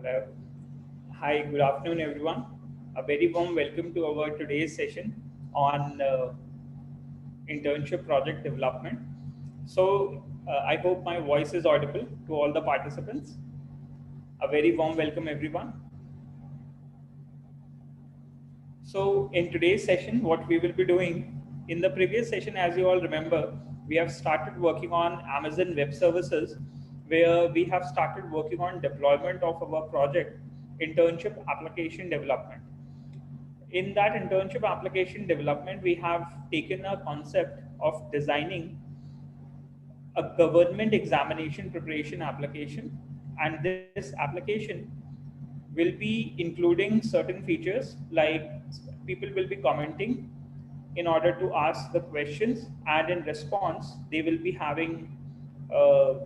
Hello. Hi, good afternoon, everyone. A very warm welcome to our today's session on internship project development. I hope my voice is audible to all the participants. A very warm welcome, everyone. So, in today's session, what we will be doing in the previous session, as you all remember, we have started working on Amazon Web Services, where we have started working on deployment of our project internship application development. In that internship application development, we have taken a concept of designing a government examination preparation application, and this application will be including certain features like people will be commenting in order to ask the questions, and in response they will be having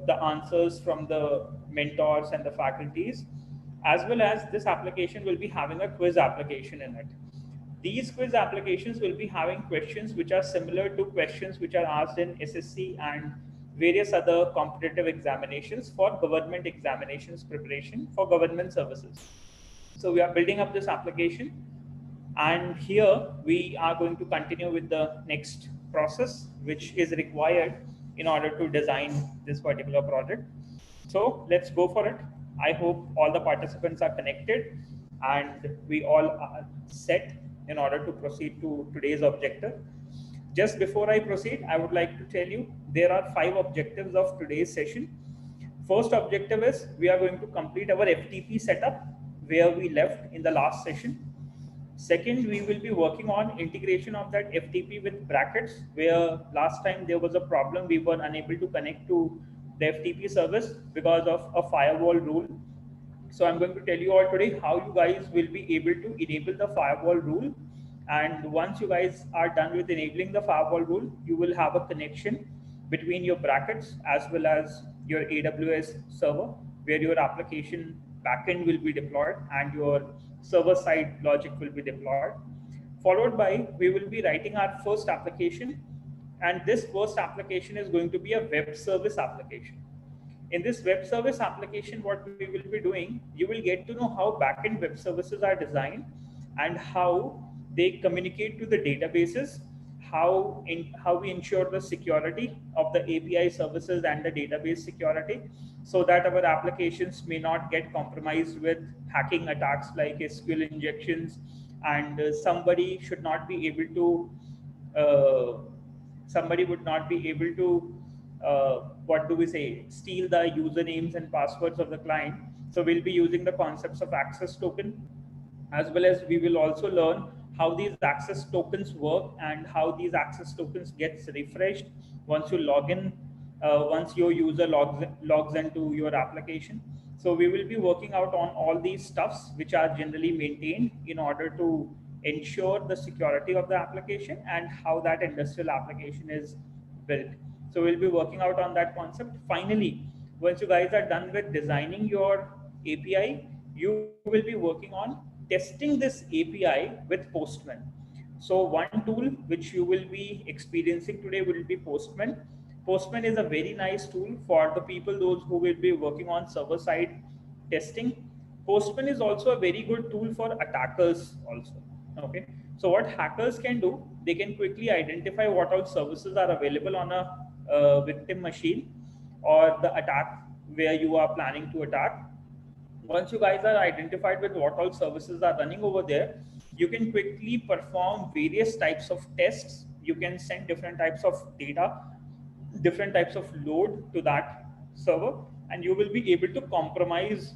the answers from the mentors and the faculties, as well as this application will be having a quiz application in it. These quiz applications will be having questions which are similar to questions which are asked in SSC and various other competitive examinations for government examinations preparation for government services. So we are building up this application, and here we are going to continue with the next process which is required in order to design this particular project. So let's go for it. I hope all the participants are connected and we all are set in order to proceed to today's objective. Just before I proceed, I would like to tell you there are 5 objectives of today's session. First objective is we are going to complete our FTP setup where we left in the last session. Second, we will be working on integration of that FTP with brackets, where last time there was a problem. We were unable to connect to the FTP service because of a firewall rule. So I'm going to tell you all today how you guys will be able to enable the firewall rule. And once you guys are done with enabling the firewall rule, you will have a connection between your brackets as well as your AWS server, where your application backend will be deployed and your server side logic will be deployed. Followed by, we will be writing our first application, and this first application is going to be a web service application. In this web service application, what we will be doing, you will get to know how backend web services are designed and how they communicate to the databases, how we ensure the security of the API services and the database security, so that our applications may not get compromised with hacking attacks like SQL injections, and somebody should not be able to somebody would not be able to what do we say, steal the usernames and passwords of the client. So we'll be using the concepts of access token, as well as we will also learn how these access tokens work and how these access tokens gets refreshed once you log in, once your user logs into your application. So we will be working out on all these stuffs which are generally maintained in order to ensure the security of the application and how that industrial application is built. So we'll be working out on that concept. Finally, once you guys are done with designing your API, you will be working on testing this API with Postman. So one tool which you will be experiencing today will be Postman. Postman is a very nice tool for the people, those who will be working on server side testing. Postman is also a very good tool for attackers also. Okay. So what hackers can do, they can quickly identify what all services are available on a victim machine or the attack where you are planning to attack. Once you guys are identified with what all services are running over there, you can quickly perform various types of tests. You can send different types of data, different types of load to that server, and you will be able to compromise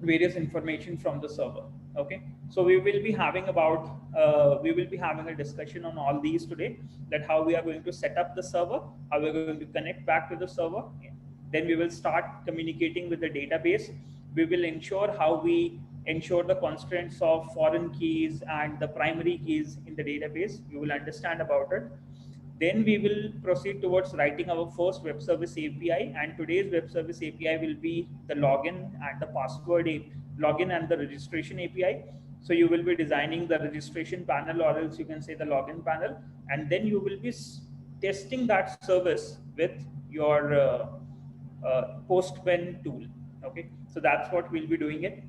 various information from the server. Okay, so we will be having a discussion on all these today, that how we are going to set up the server, how we're going to connect back to the server. Then we will start communicating with the database. We will ensure how we ensure the constraints of foreign keys and the primary keys in the database. We will understand about it. Then we will proceed towards writing our first web service API, and today's web service API will be the login and the password login and the registration API. So you will be designing the registration panel, or else you can say the login panel, and then you will be testing that service with your Postman tool. Okay, so that's what we'll be doing it.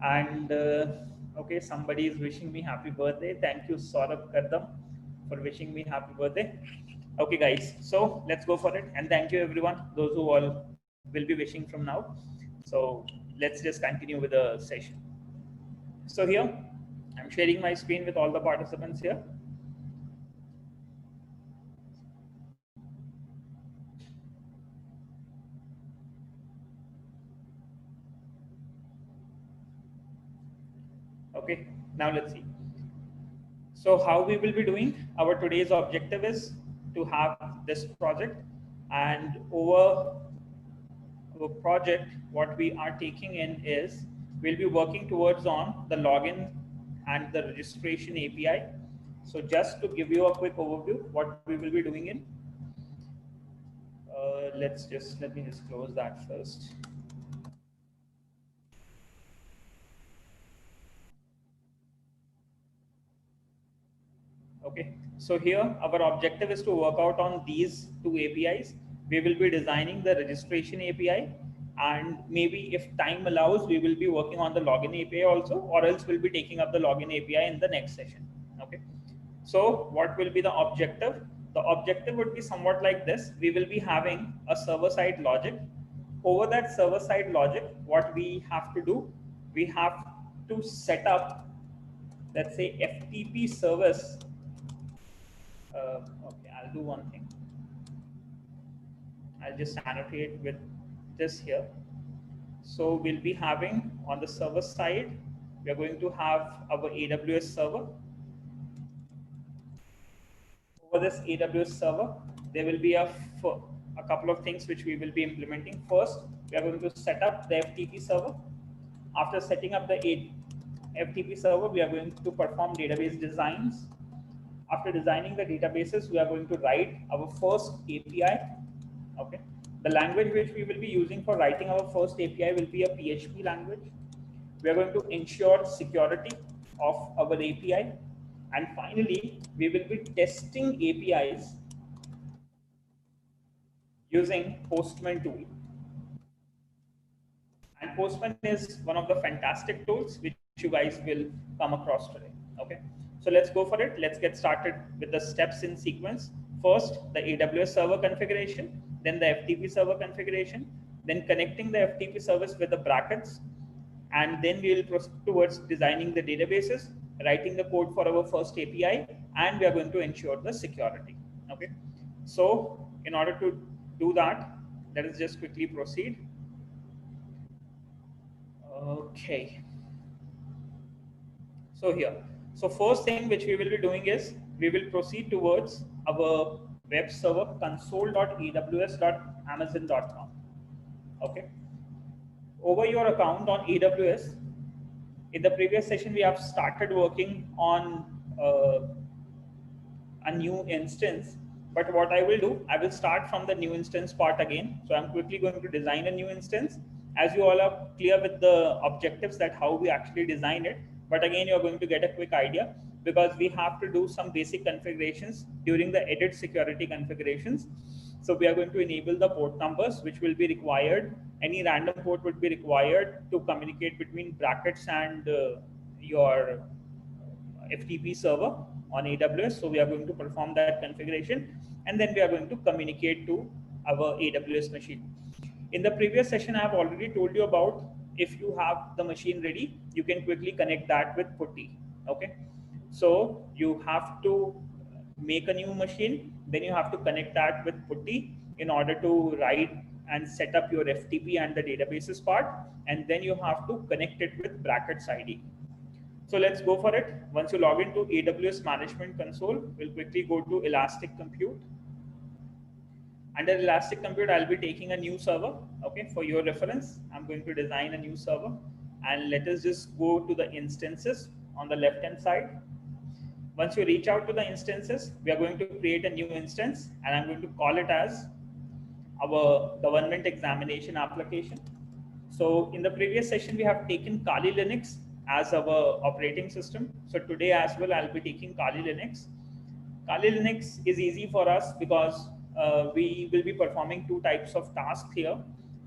And okay, somebody is wishing me happy birthday. Thank you, Saurabh Kardam, for wishing me happy birthday. Okay, guys, so let's go for it. And thank you, everyone, those who all will be wishing from now. So let's just continue with the session. So here, I'm sharing my screen with all the participants here. Okay, now let's see. So how we will be doing, our today's objective is to have this project, and over our project, what we are taking in is we'll be working towards on the login and the registration API. So just to give you a quick overview, what we will be doing in, let me just close that first. Okay, so here our objective is to work out on these two APIs. We will be designing the registration API, and maybe if time allows, we will be working on the login API also, or else we'll be taking up the login API in the next session. Okay, so what will be the objective? The objective would be somewhat like this. We will be having a server-side logic. Over that server-side logic, what we have to do, we have to set up, let's say, FTP service. Okay, I'll do one thing. I'll just annotate with this here. So we'll be having on the server side, we are going to have our AWS server. Over this AWS server, there will be a couple of things which we will be implementing. First, we are going to set up the FTP server. After setting up the FTP server, we are going to perform database designs. After designing the databases, we are going to write our first API. Okay. The language which we will be using for writing our first API will be a PHP language. We are going to ensure security of our API. And finally, we will be testing APIs using Postman tool. And Postman is one of the fantastic tools which you guys will come across today. Okay, so let's go for it. Let's get started with the steps in sequence. First, the AWS server configuration, then the FTP server configuration, then connecting the FTP service with the brackets, and then we will proceed towards designing the databases, writing the code for our first API, and we are going to ensure the security. Okay, so in order to do that, let us just quickly proceed. Okay. So here, so first thing which we will be doing is we will proceed towards our web server console.aws.amazon.com. Okay. Over your account on AWS, in the previous session we have started working on a new instance. But what I will do, I will start from the new instance part again. So I'm quickly going to design a new instance. As you all are clear with the objectives that how we actually design it, but again, you're going to get a quick idea because we have to do some basic configurations during the edit security configurations. So we are going to enable the port numbers, which will be required. Any random port would be required to communicate between brackets and your FTP server on AWS. So we are going to perform that configuration, and then we are going to communicate to our AWS machine. In the previous session, I have already told you about if you have the machine ready, you can quickly connect that with putty. Okay, so you have to make a new machine, then you have to connect that with putty in order to write and set up your FTP and the databases part, and then you have to connect it with brackets ID. So let's go for it. Once you log into AWS Management Console, we'll quickly go to Elastic Compute. Under Elastic Compute, I'll be taking a new server. Okay, for your reference, I'm going to design a new server, and let us just go to the instances on the left-hand side. Once you reach out to the instances, we are going to create a new instance, and I'm going to call it as our government examination application. So in the previous session, we have taken Kali Linux as our operating system. So today as well, I'll be taking Kali Linux. Kali Linux is easy for us because we will be performing two types of tasks here.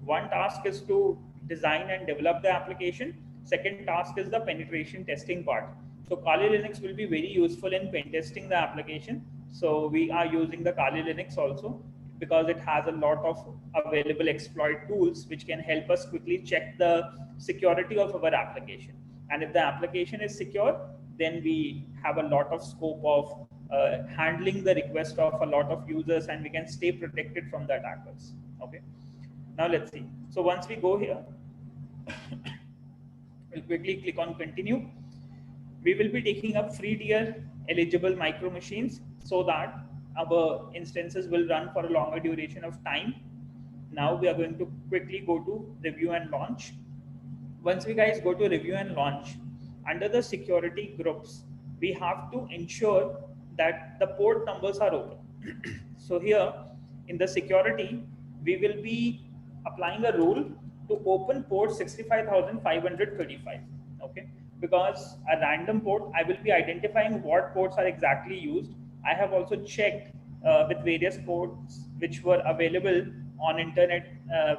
One task is to design and develop the application, Second task is the penetration testing part. So Kali Linux will be very useful in pen testing the application. So we are using the Kali Linux also because it has a lot of available exploit tools which can help us quickly check the security of our application. And if the application is secure, then we have a lot of scope of handling the request of a lot of users, and we can stay protected from the attackers. Okay. Now let's see. So once we go here, we'll quickly click on continue. We will be taking up free tier eligible micro machines so that our instances will run for a longer duration of time. Now we are going to quickly go to review and launch. Once we guys go to review and launch, under the security groups, we have to ensure that the port numbers are open. So here in the security, we will be applying a rule to open port 65,535. Okay, because a random port, I will be identifying what ports are exactly used. I have also checked with various ports which were available on internet,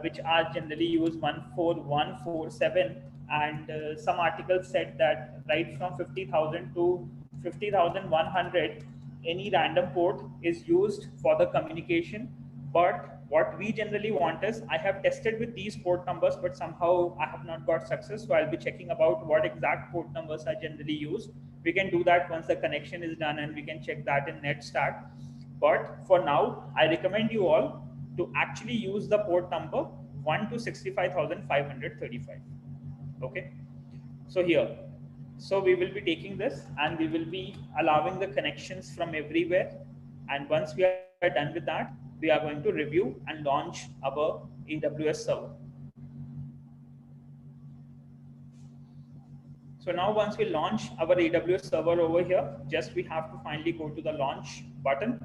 which are generally used 14147, and some articles said that right from 50,000 to 50,100, any random port is used for the communication. But what we generally want is, I have tested with these port numbers, but somehow I have not got success. So I'll be checking about what exact port numbers are generally used. We can do that once the connection is done, and we can check that in NetStat. But for now, I recommend you all to actually use the port number 1 to 65,535. Okay. So here, so we will be taking this and we will be allowing the connections from everywhere. And once we are done with that, we are going to review and launch our AWS server. So now once we launch our AWS server over here, just we have to finally go to the launch button.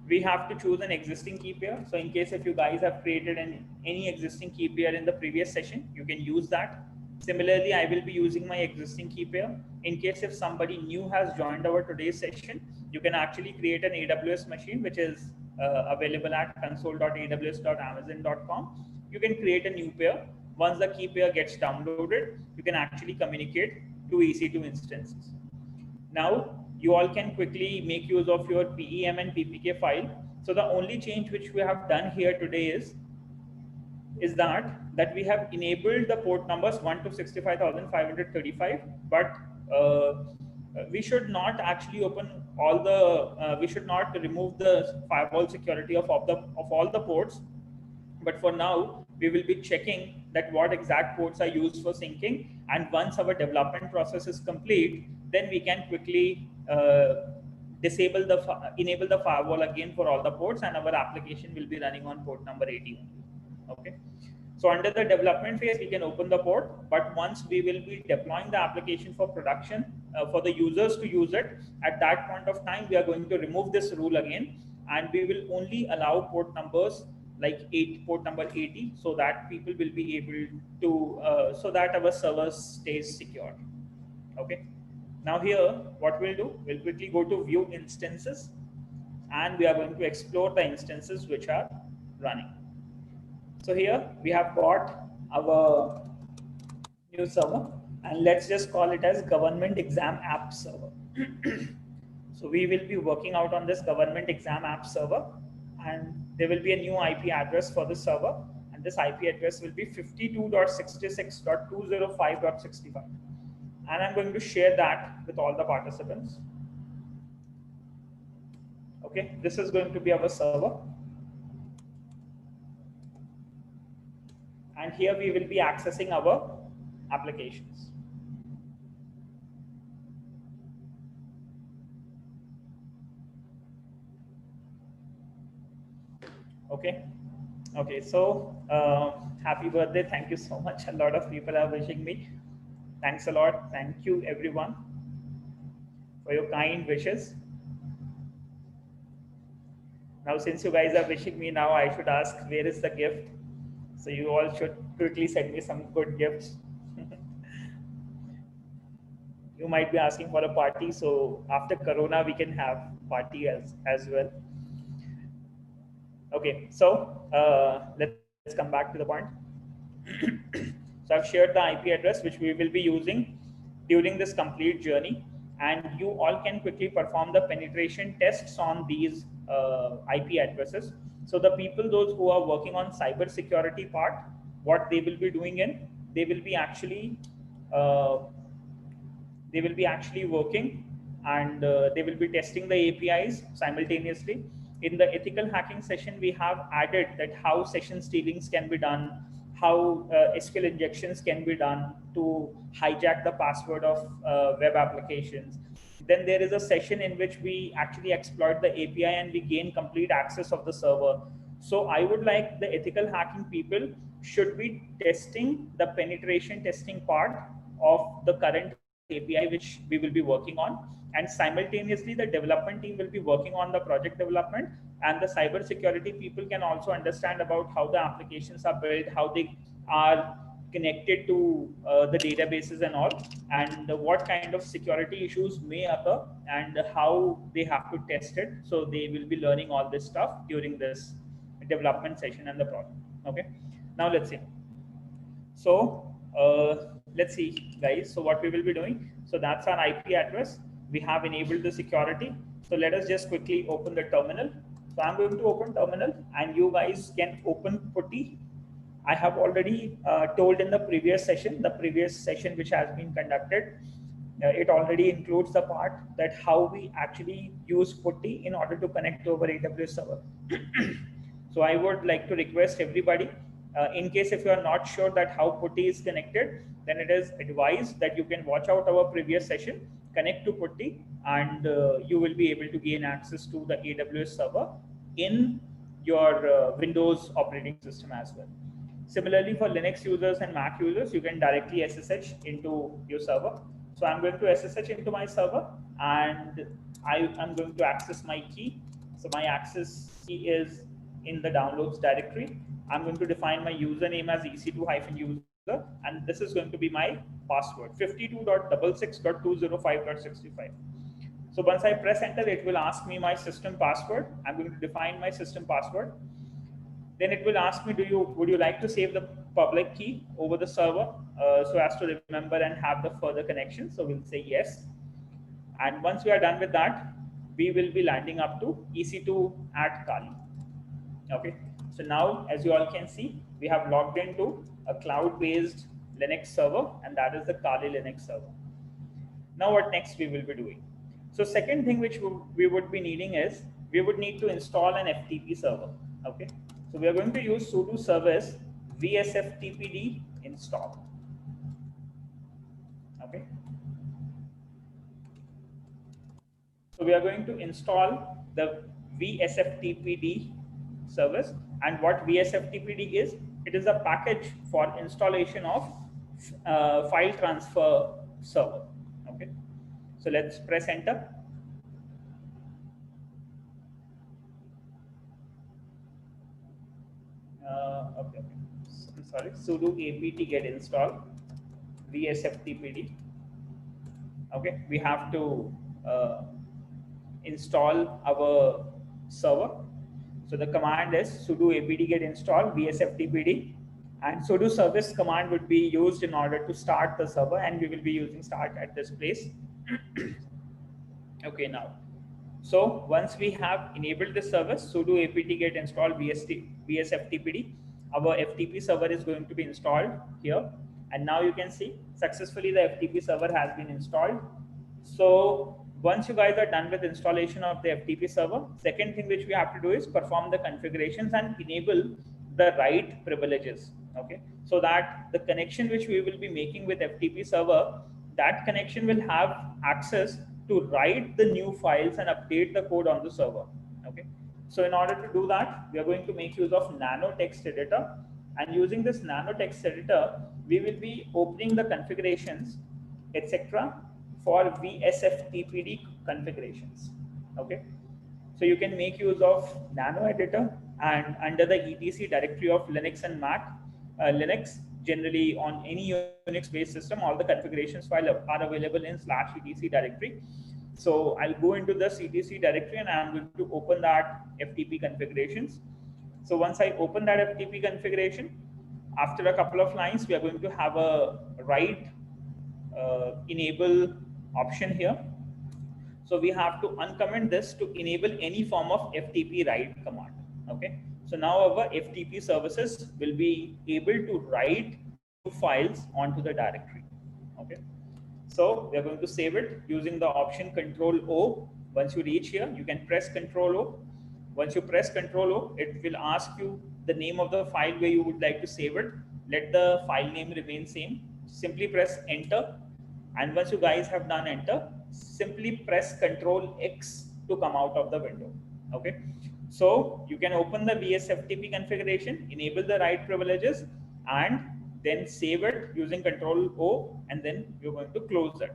We have to choose an existing key pair. So in case if you guys have created any existing key pair in the previous session, you can use that. Similarly, I will be using my existing key pair. In case if somebody new has joined our today's session, you can actually create an AWS machine, which is available at console.aws.amazon.com. You can create a new pair. Once the key pair gets downloaded, you can actually communicate to EC2 instances. Now, you all can quickly make use of your PEM and PPK file. So the only change which we have done here today is that we have enabled the port numbers 1 to 65,535, but we should not actually open all the, we should not remove the firewall security of all the ports. But for now, we will be checking that what exact ports are used for syncing. And once our development process is complete, then we can quickly enable the firewall again for all the ports, and our application will be running on port number 80. Okay. So under the development phase, we can open the port, but once we will be deploying the application for production, for the users to use it, at that point of time, we are going to remove this rule again, and we will only allow port numbers like port number 80, so that people will be able to, so that our server stays secure. Okay. Now here, what we'll do, we'll quickly go to view instances, and we are going to explore the instances which are running. So here we have got our new server, and let's just call it as government exam app server. So we will be working out on this government exam app server, and there will be a new IP address for the server, and this IP address will be 52.66.205.65. And I'm going to share that with all the participants. Okay, this is going to be our server. And here we will be accessing our applications. Okay. Okay, so happy birthday. Thank you so much. A lot of people are wishing me. Thanks a lot. Thank you everyone for your kind wishes. Now, since you guys are wishing me, now I should ask, where is the gift? So you all should quickly send me some good gifts. You might be asking for a party, so after Corona, we can have party as well. Okay, so let's come back to the point. So I've shared the IP address which we will be using during this complete journey, and you all can quickly perform the penetration tests on these IP addresses. So the people, those who are working on cyber security part, what they will be doing in, they will be actually uh, working, and they will be testing the APIs simultaneously. In the ethical hacking session, we have added that how session stealings can be done, how SQL injections can be done to hijack the password of web applications. Then there is a session in which we actually exploit the API and we gain complete access of the server. So I would like the ethical hacking people should be testing the penetration testing part of the current API which we will be working on, and simultaneously the development team will be working on the project development, and the cyber security people can also understand about how the applications are built, how they are connected to the databases and all, and what kind of security issues may occur and how they have to test it. So they will be learning all this stuff during this development session and the project. Okay, now let's see. So let's see, guys. So what we will be doing. So that's our IP address. We have enabled the security. So let us just quickly open the terminal. So I'm going to open terminal, and you guys can open putty. I have already told in the previous session which has been conducted. It already includes the part that how we actually use putty in order to connect over AWS server. So I would like to request everybody, in case if you are not sure that how putty is connected, then it is advised that you can watch out our previous session, connect to putty, and you will be able to gain access to the AWS server in your Windows operating system as well. Similarly, for Linux users and Mac users, you can directly SSH into your server. So I'm going to SSH into my server, and I am going to access my key. So my access key is in the downloads directory. I'm going to define my username as ec2-user, and this is going to be my password, 52.66.205.65. So once I press enter, it will ask me my system password. I'm going to define my system password. Then it will ask me, would you like to save the public key over the server so as to remember and have the further connection? So we'll say yes. And once we are done with that, we will be landing up to EC2 at Kali. Okay. So now, as you all can see, we have logged into a cloud-based Linux server, and that is the Kali Linux server. Now what next we will be doing? So second thing which we would be needing is, we would need to install an FTP server. Okay. So we are going to use sudo service vsftpd install. Okay. So we are going to install the vsftpd service, and what vsftpd is, it is a package for installation of file transfer server. Okay. So let's press enter. Okay. I'm sorry, sudo apt get install vsftpd. Okay, we have to install our server. So the command is sudo apt get install vsftpd, and sudo service command would be used in order to start the server, and we will be using start at this place. Okay, now, so once we have enabled this service, sudo apt get install vsftpd, our FTP server is going to be installed here. And now you can see successfully the FTP server has been installed. So once you guys are done with installation of the FTP server, second thing which we have to do is perform the configurations and enable the right privileges. Okay, so that the connection which we will be making with FTP server, that connection will have access to write the new files and update the code on the server. Okay, so in order to do that, we are going to make use of nano text editor, and using this nano text editor, we will be opening the configurations, etc., for vsftpd configurations. Okay, so you can make use of nano editor, and under the etc directory of Linux and Mac, Linux generally on any Unix based system, all the configurations file are available in /etc directory. So I'll go into the etc directory and I'm going to open that FTP configurations. So once I open that FTP configuration, After a couple of lines, we are going to have a write enable option here. So we have to uncomment this to enable any form of FTP write command. Okay. So now our FTP services will be able to write new files onto the directory. Okay. So we are going to save it using the option Control O. Once you reach here, you can press Control O. Once you press Control O, it will ask you the name of the file where you would like to save it. Let the file name remain same. Simply press Enter. And once you guys have done Enter, simply press Control X to come out of the window. Okay. So you can open the VSFTP configuration, enable the write privileges, and then save it using Control O, and then you're going to close it.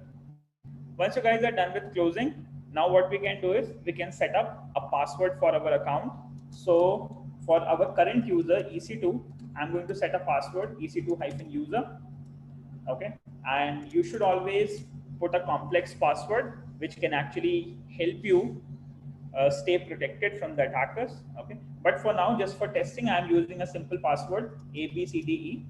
Once you guys are done with closing, now what we can do is we can set up a password for our account. So for our current user EC2, I'm going to set a password EC2-user. Okay, and you should always put a complex password which can actually help you stay protected from the attackers. Okay, but for now, just for testing, I'm using a simple password ABCDE.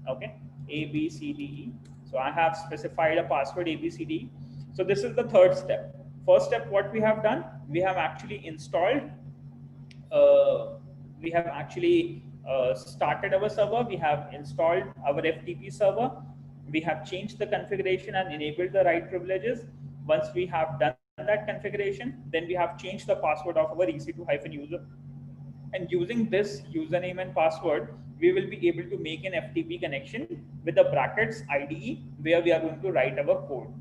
Okay, ABCDE. So I have specified a password ABCDE. So this is the third step. First step, what we have done, we have actually installed, started our server, we have installed our FTP server, we have changed the configuration and enabled the write privileges. Once we have done that configuration, then we have changed the password of our EC2-user. And using this username and password, we will be able to make an FTP connection with the brackets IDE where we are going to write our code.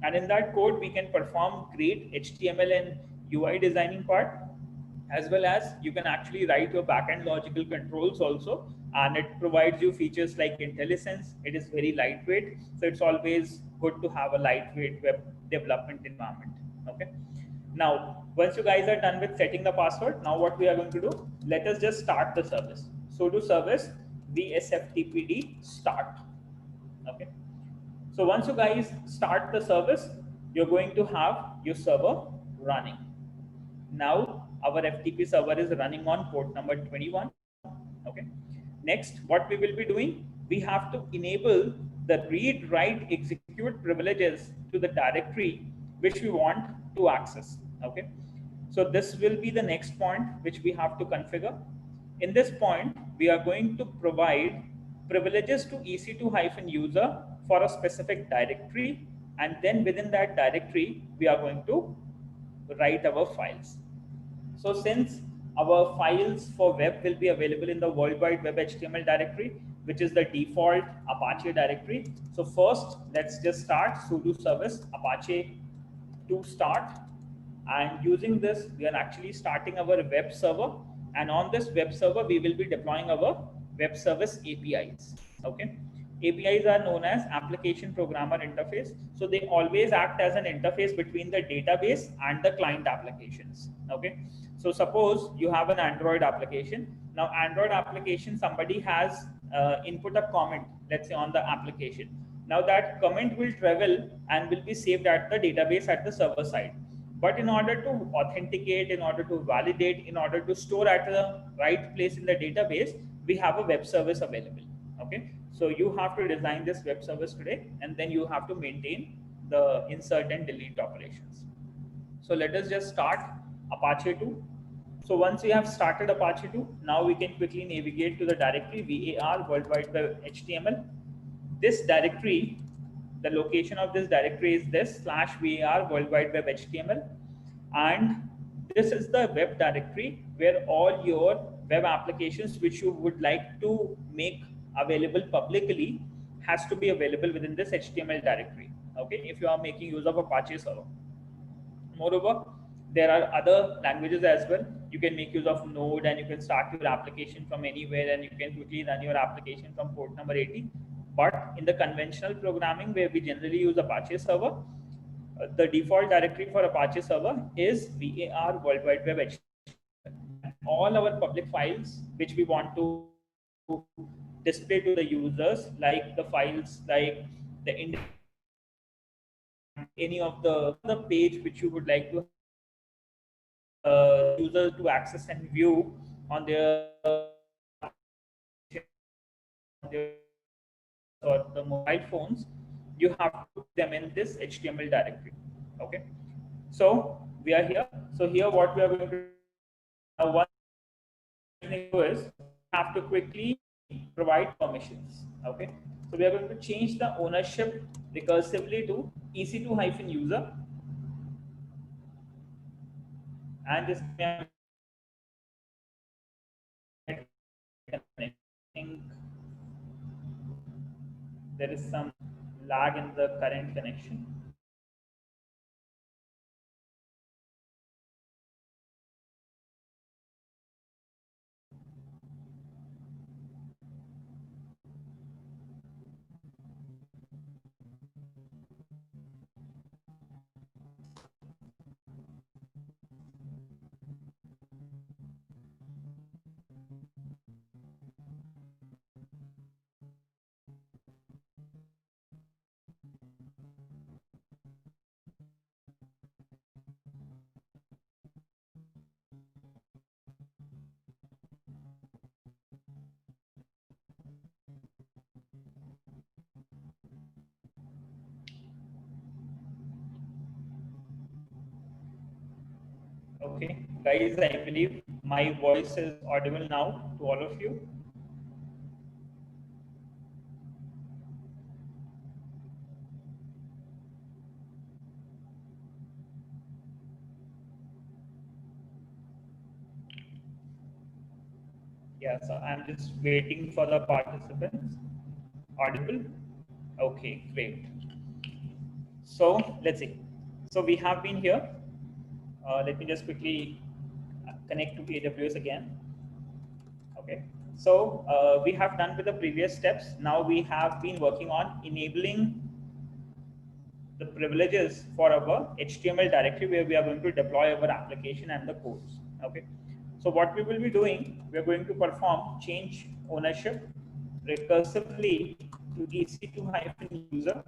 And in that code, we can perform great HTML and UI designing part, as well as you can actually write your backend logical controls also. And it provides you features like IntelliSense. It is very lightweight. So it's always good to have a lightweight web development environment. Okay. Now, once you guys are done with setting the password, now what we are going to do, let us just start the service. Sudo service vsftpd start. Okay. So once you guys start the service, you're going to have your server running. Now our FTP server is running on port number 21. Okay. Next, what we will be doing, we have to enable the read, write, execute privileges to the directory which we want to access. Okay. So this will be the next point which we have to configure. In this point, we are going to provide privileges to EC2-user for a specific directory, and then within that directory, we are going to write our files. So since our files for web will be available in the World Wide Web HTML directory, which is the default Apache directory. So first, let's just start sudo service apache to start. And using this, we are actually starting our web server. And on this web server, we will be deploying our web service APIs. Okay. APIs are known as application programmer interface. So they always act as an interface between the database and the client applications. Okay. So suppose you have an Android application. Now Android application, somebody has input a comment, let's say on the application. Now that comment will travel and will be saved at the database at the server side. But in order to authenticate, in order to validate, in order to store at the right place in the database, we have a web service available. Okay. So you have to design this web service today, and then you have to maintain the insert and delete operations. So let us just start Apache 2. So once we have started Apache 2, now we can quickly navigate to the directory var World Wide Web HTML. This directory, the location of this directory is this /var World Wide Web HTML, and this is the web directory where all your web applications which you would like to make available publicly has to be available within this HTML directory. Okay, if you are making use of Apache server. Moreover, there are other languages as well. You can make use of Node, and you can start your application from anywhere, and you can quickly run your application from port number 80. But in the conventional programming where we generally use Apache server, the default directory for Apache server is var World Wide Web HTML. All our public files which we want to display to the users, like the files like the index, any of the page which you would like to users to access and view on their or the mobile phones, you have to put them in this HTML directory. Okay. So we are here. So here what we are going to do now, one thing is we have to quickly provide permissions. Okay. So we are going to change the ownership recursively to EC2-user, and just I think there is some lag in the current connection. Okay, guys, I believe my voice is audible now to all of you. Yeah, so I'm just waiting for the participants. Audible? Okay, great. So let's see. So we have been here. Let me just quickly connect to AWS again. Okay. So we have done with the previous steps. Now we have been working on enabling the privileges for our HTML directory where we are going to deploy our application and the codes. Okay. So what we will be doing, we are going to perform change ownership recursively to EC2-user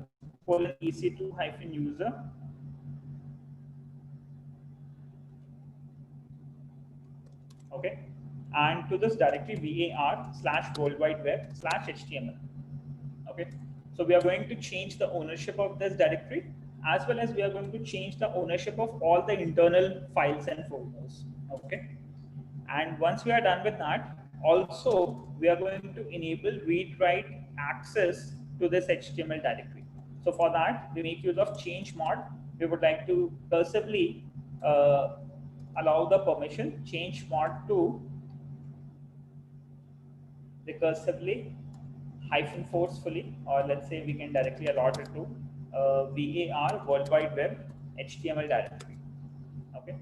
colon EC2-user. Okay. And to this directory var/worldwideweb/html. Okay. So we are going to change the ownership of this directory, as well as we are going to change the ownership of all the internal files and folders. Okay. And once we are done with that, also we are going to enable read-write access to this HTML directory. So for that, we make use of change mod. We would like to cursively allow the permission change mod to recursively hyphen forcefully, or let's say we can directly allot it to var World Wide Web HTML directory. Okay.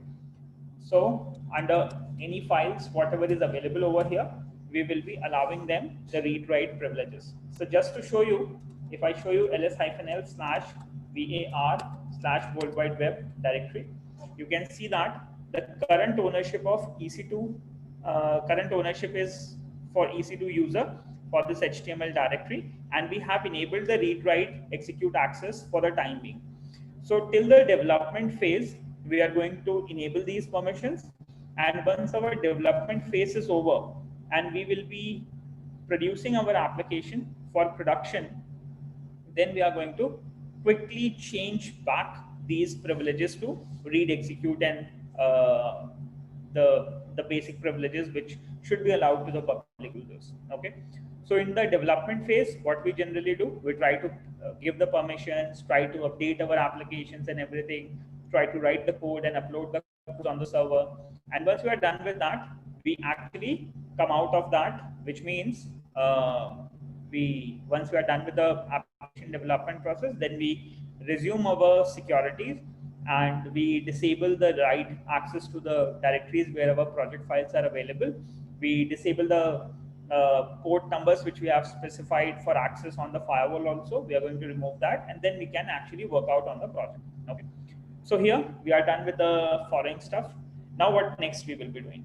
So under any files, whatever is available over here, we will be allowing them the read-write privileges. So just to show you, if I show you ls-l/var/World Wide Web directory, you can see that the current ownership of EC2, current ownership is for EC2 user for this HTML directory, and we have enabled the read-write execute access for the time being. So till the development phase, we are going to enable these permissions, and once our development phase is over and we will be producing our application for production, then we are going to quickly change back these privileges to read, execute, and the basic privileges which should be allowed to the public users. Okay. So in the development phase, what we generally do, we try to give the permissions, try to update our applications and everything, try to write the code and upload the code on the server. And once we are done with that, we actually come out of that, which means once we are done with the application development process, then we resume our securities and we disable the write access to the directories where our project files are available. We disable the port numbers which we have specified for access on the firewall also. We are going to remove that, and then we can actually work out on the project. Okay. So here we are done with the following stuff. Now what next we will be doing?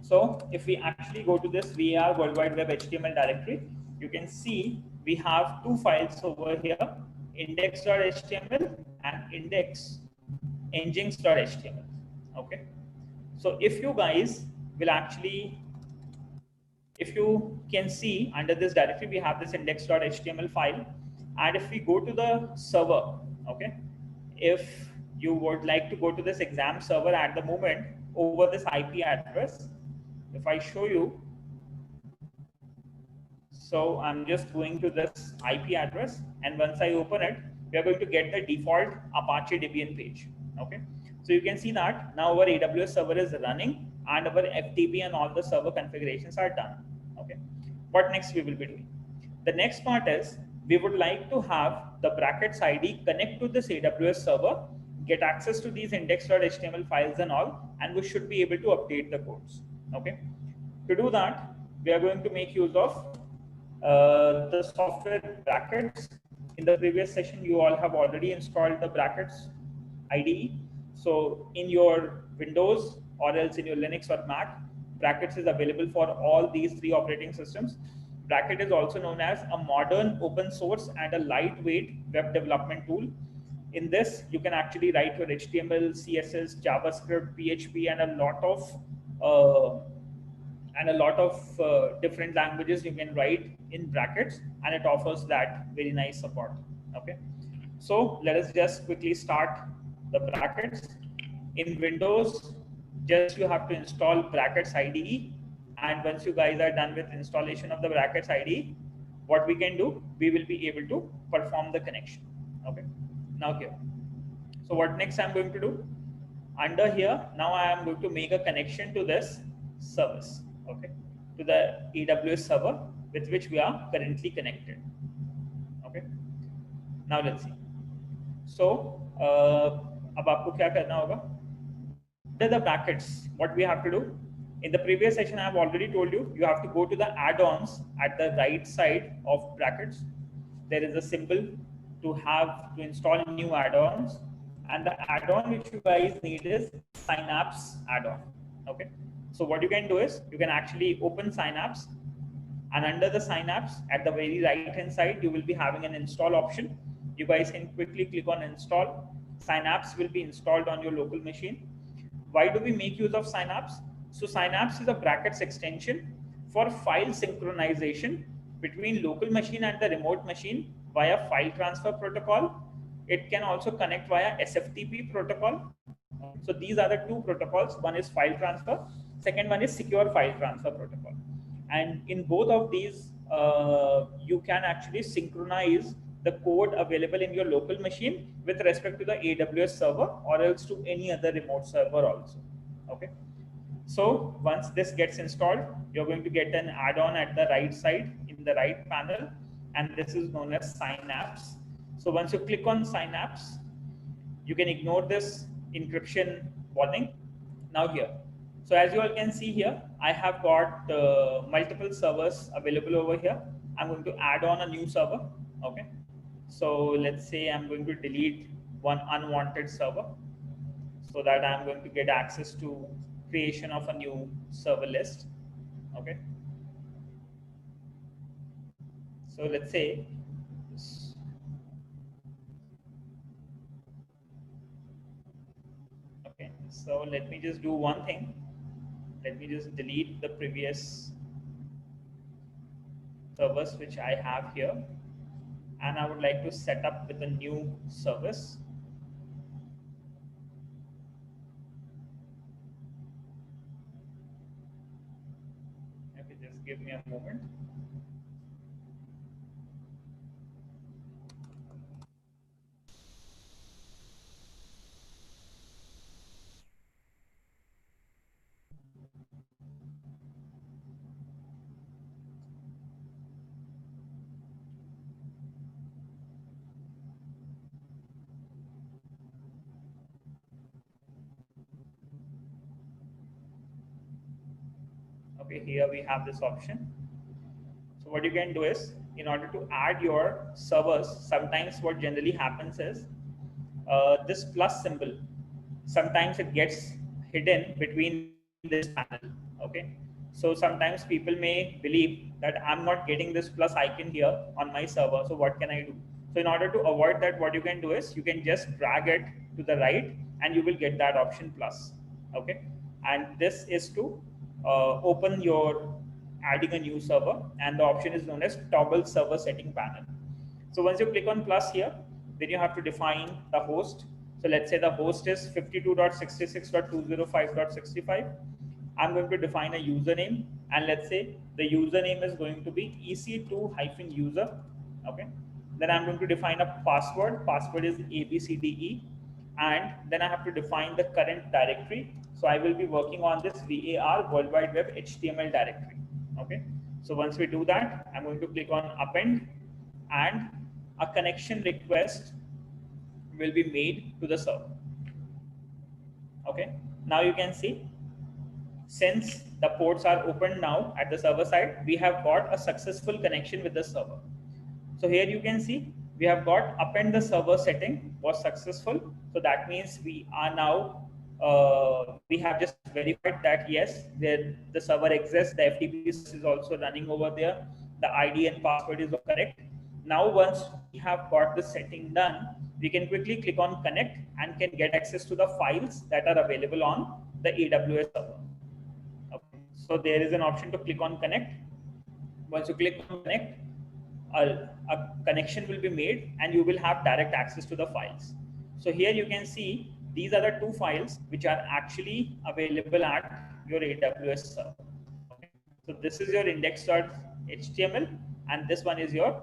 So if we actually go to this var World Wide Web HTML directory, you can see we have two files over here, index.html and index engines.html. Okay. So if you guys will actually if you can see under this directory, we have this index.html file. And if we go to the server, okay, if you would like to go to this exam server at the moment over this IP address, if I show you, so I'm just going to this IP address, and once I open it, we are going to get the default Apache Debian page. Okay, so you can see that now our AWS server is running and our FTP and all the server configurations are done. Okay, what next we will be doing? The next part is we would like to have the brackets ID connect to this AWS server, get access to these index.html files and all, and we should be able to update the codes. Okay, to do that, we are going to make use of the software brackets. In the previous session, you all have already installed the brackets IDE. So in your Windows or else in your Linux or Mac, brackets is available for all these three operating systems. Bracket is also known as a modern open source and a lightweight web development tool. In this, you can actually write your HTML, CSS, JavaScript, PHP, and a lot of different languages you can write in brackets, and it offers that very nice support. Okay, so let us just quickly start the brackets. In Windows, just you have to install brackets IDE, and once you guys are done with installation of the brackets IDE, what we can do, we will be able to perform the connection. Okay, now here, so what next I'm going to do, under here, now I am going to make a connection to this service, okay, to the AWS server with which we are currently connected. Okay, now let's see. So अब आपको क्या करना होगा, under the brackets, what we have to do, in the previous session I have already told you, you have to go to the add-ons at the right side of brackets. There is a symbol to install new add-ons, and the add-on which you guys need is Synapse add-on. Okay, so what you can do is you can actually open Synapse, and under the Synapse at the very right hand side you will be having an install option. You guys can quickly click on install. Synapse will be installed on your local machine. Why do we make use of Synapse? So Synapse is a brackets extension for file synchronization between local machine and the remote machine via file transfer protocol. It can also connect via SFTP protocol. So these are the two protocols. One is file transfer, second one is secure file transfer protocol. And in both of these, you can actually synchronize the code available in your local machine with respect to the AWS server or else to any other remote server also. Okay. So once this gets installed, you're going to get an add-on at the right side in the right panel, and this is known as Synapse. So once you click on Synapse, you can ignore this encryption warning. Now here, so as you all can see here, I have got multiple servers available over here. I'm going to add on a new server. Okay, so let's say I'm going to delete one unwanted server so that I'm going to get access to creation of a new server list. Okay, so let's say okay, so let me just do one thing. Let me just delete the previous servers which I have here, and I would like to set up with a new service. Okay, just give me a moment. Okay, here we have this option. So what you can do is, in order to add your servers, sometimes what generally happens is this plus symbol, sometimes it gets hidden between this panel. Okay, so sometimes people may believe that I'm not getting this plus icon here on my server, so what can I do? So in order to avoid that, what you can do is you can just drag it to the right and you will get that option plus. Okay, and this is to open your adding a new server, and the option is known as toggle server setting panel. So once you click on plus here, then you have to define the host. So let's say the host is 52.66.205.65. I'm going to define a username, and let's say the username is going to be ec2-user. Okay. Then I'm going to define a password. Password is abcde, and then I have to define the current directory. So I will be working on this var World Wide Web HTML directory. Okay. So once we do that, I'm going to click on append, and a connection request will be made to the server. Okay. Now you can see, since the ports are open now at the server side, we have got a successful connection with the server. So here you can see we have got append the server setting was successful. So that means we are now we have just verified that yes, the server exists, the FTP is also running over there, the ID and password is correct. Now once we have got the setting done, we can quickly click on connect and can get access to the files that are available on the AWS server. Okay. So there is an option to click on connect. Once you click on connect, a connection will be made and you will have direct access to the files. So here you can see these are the two files which are actually available at your AWS server. Okay. So this is your index.html and this one is your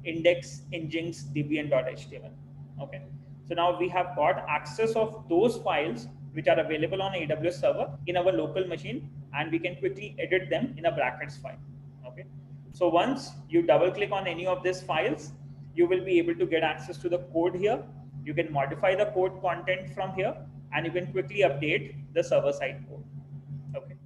index engines debian.html. Okay. So now we have got access of those files which are available on AWS server in our local machine, and we can quickly edit them in a brackets file. Okay. So once you double click on any of these files, you will be able to get access to the code here. You can modify the code content from here, and you can quickly update the server side code. Okay.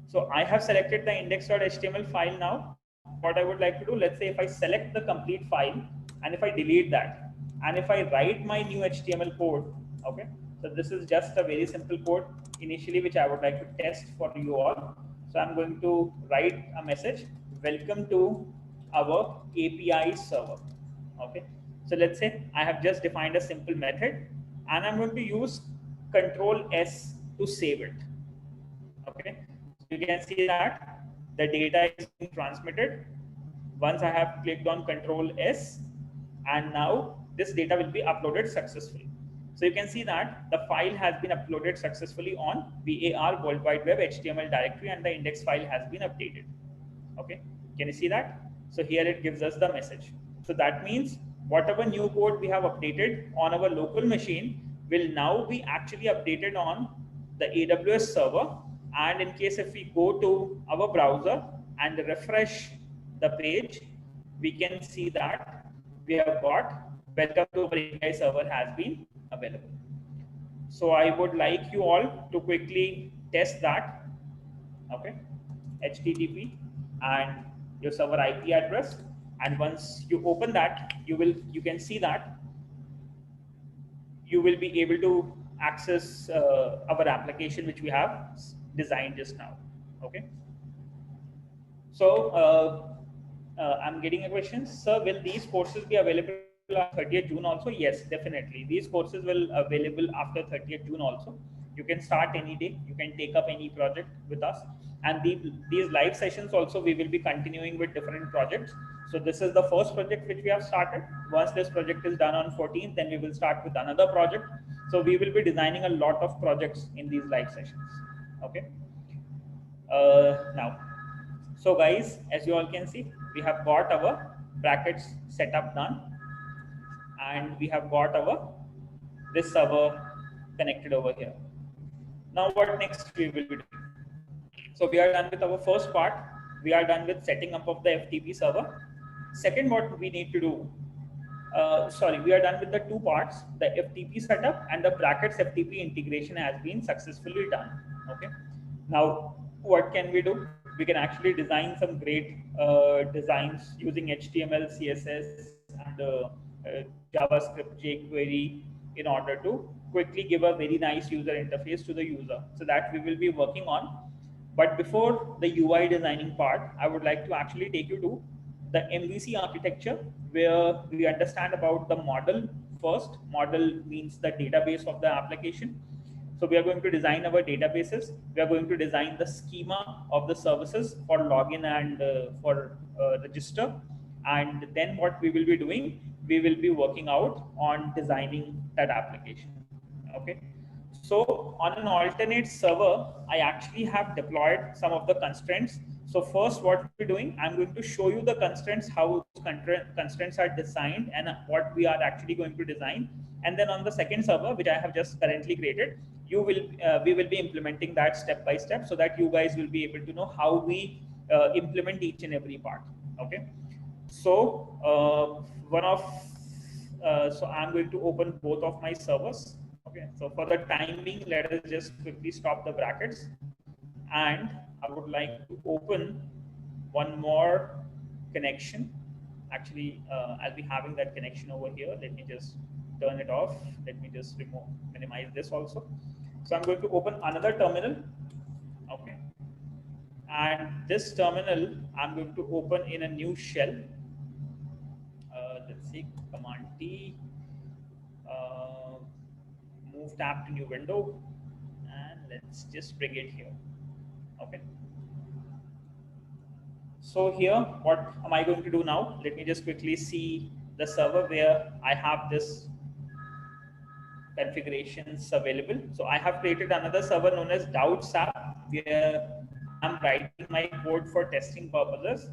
So I have selected the index.html file now. What I would like to do, let's say if I select the complete file and if I delete that, and if I write my new HTML code, okay. So this is just a very simple code initially, which I would like to test for you all. So I'm going to write a message, welcome to our API server. Okay. So let's say I have just defined a simple method and I'm going to use Control S to save it. Okay. So you can see that the data is being transmitted. Once I have clicked on Control S, and now this data will be uploaded successfully. So you can see that the file has been uploaded successfully on var World Wide Web HTML directory and the index file has been updated. Okay, can you see that? So here it gives us the message. So that means whatever new code we have updated on our local machine will now be actually updated on the AWS server. And in case if we go to our browser and refresh the page, we can see that we have got welcome to our API server has been available. So I would like you all to quickly test that. Okay, HTTP and your server IP address, and once you open that, you can see that you will be able to access our application which we have designed just now. Okay. So I'm getting a question, sir, will these courses be available on 30th June also? Yes, definitely. These courses will available after 30th June also. You can start any day. You can take up any project with us. And these live sessions also, we will be continuing with different projects. So this is the first project which we have started. Once this project is done on 14th, then we will start with another project. So we will be designing a lot of projects in these live sessions. Okay. Now, so guys, as you all can see, we have got our brackets setup done, and we have got our this server connected over here. Now what next we will be doing? So we are done with our first part. We are done with setting up of the FTP server. Second, what we need to do, we are done with the two parts. The FTP setup and the brackets FTP integration has been successfully done. Okay. Now what can we do? We can actually design some great designs using HTML, CSS, and JavaScript, jQuery in order to quickly give a very nice user interface to the user. So that we will be working on. But before the UI designing part, I would like to actually take you to the MVC architecture, where we understand about the model first. Model means the database of the application. So we are going to design our databases. We are going to design the schema of the services for login and for register. And then what we will be doing, we will be working out on designing that application. Okay. So on an alternate server, I actually have deployed some of the constraints. So first what we're doing, I'm going to show you the constraints, how constraints are designed and what we are actually going to design. And then on the second server, which I have just currently created, we will be implementing that step by step so that you guys will be able to know how we implement each and every part. Okay. So so I'm going to open both of my servers. Okay, so for the time being, let us just quickly stop the brackets, and I would like to open one more connection. Actually, I'll be having that connection over here. Let me just turn it off. Let me just minimize this also. So I'm going to open another terminal. Okay, and this terminal I'm going to open in a new shell. Let's see, Command T, move tab to new window, and let's just bring it here. Okay. So here, what am I going to do now? Let me just quickly see the server where I have this configurations available. So I have created another server known as Doubts app, where I'm writing my code for testing purposes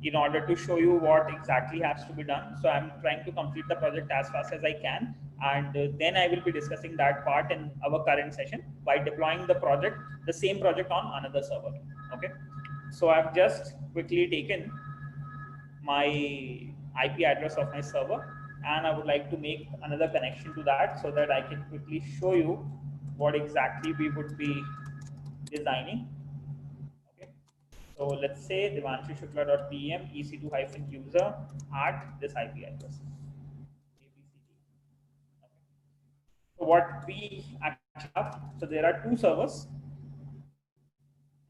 in order to show you what exactly has to be done. So I'm trying to complete the project as fast as I can, and then I will be discussing that part in our current session by deploying the same project on another server. Okay. So I've just quickly taken my IP address of my server, and I would like to make another connection to that so that I can quickly show you what exactly we would be designing. Okay. So let's say devanshishukla.pm ec2-user at this IP address. So what we actually have, so there are two servers.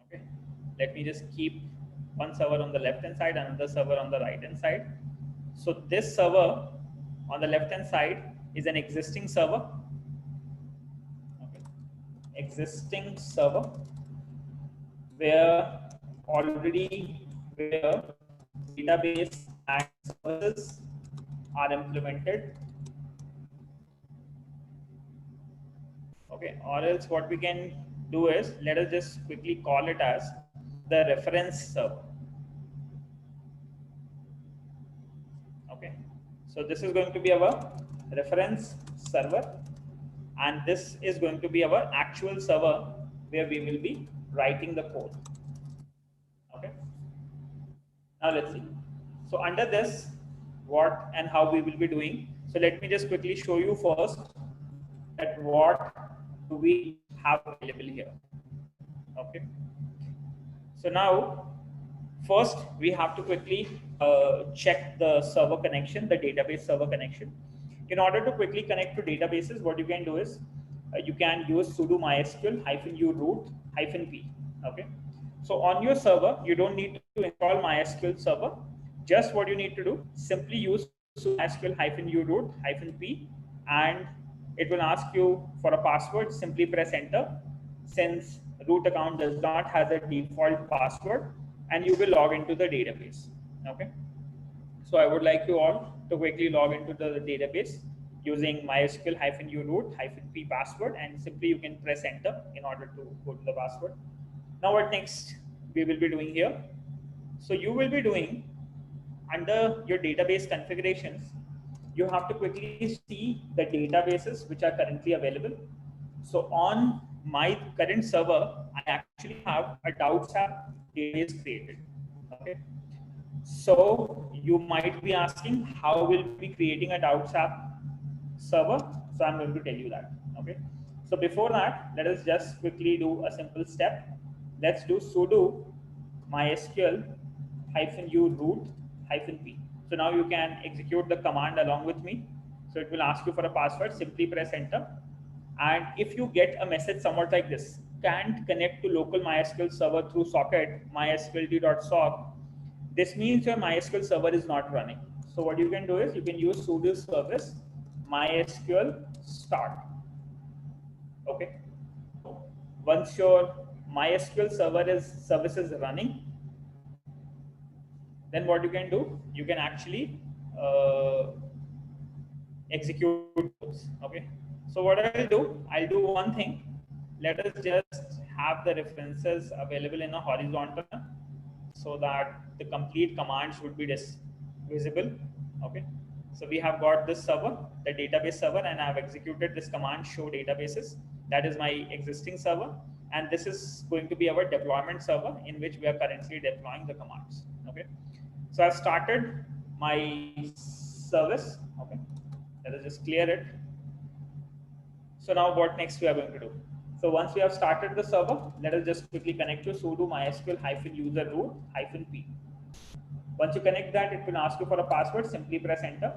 Okay, let me just keep one server on the left hand side, another server on the right hand side. So this server on the left hand side is an existing server. Okay, existing server where database and services are implemented. Okay, or else what we can do is, let us just quickly call it as the reference server. Okay, so this is going to be our reference server, and this is going to be our actual server where we will be writing the code. Okay, now let's see. So under this, what and how we will be doing. So let me just quickly show you first that what do we have available here. Okay, so now first we have to quickly check the server connection, the database server connection. In order to quickly connect to databases, what you can do is you can use sudo mysql -u root -p. Okay, so on your server you don't need to install mysql server. Just what you need to do, simply use sudo mysql -u root -p, and it will ask you for a password. Simply press enter, since root account does not have a default password, and you will log into the database. Okay, so I would like you all to quickly log into the database using mysql -u root -p password, and simply you can press enter in order to go to the password. Now what next we will be doing here? So you will be doing, under your database configurations, you have to quickly see the databases which are currently available. So on my current server, I actually have a Doubts app database created. Okay, so you might be asking, how will we be creating a Doubts app server? So I'm going to tell you that. Okay, so before that, let us just quickly do a simple step. Let's do sudo mysql -u root -p. So now you can execute the command along with me. So it will ask you for a password. Simply press enter, and if you get a message somewhat like this, can't connect to local MySQL server through socket mysqld.sock, this means your MySQL server is not running. So what you can do is, you can use sudo service mysql start. Okay, once your MySQL service is running, then what you can do, you can actually execute those. Okay, so what I'll do one thing. Let us just have the references available in a horizontal so that the complete commands would be visible. Okay, so we have got this server, the database server, and I have executed this command show databases. That is my existing server, and this is going to be our deployment server in which we are currently deploying the commands. Okay, so I've started my service. Okay, let us just clear it. So now what next we are going to do? So once we have started the server, let us just quickly connect to sudo mysql -user root -p. Once you connect that, it will ask you for a password. Simply press enter,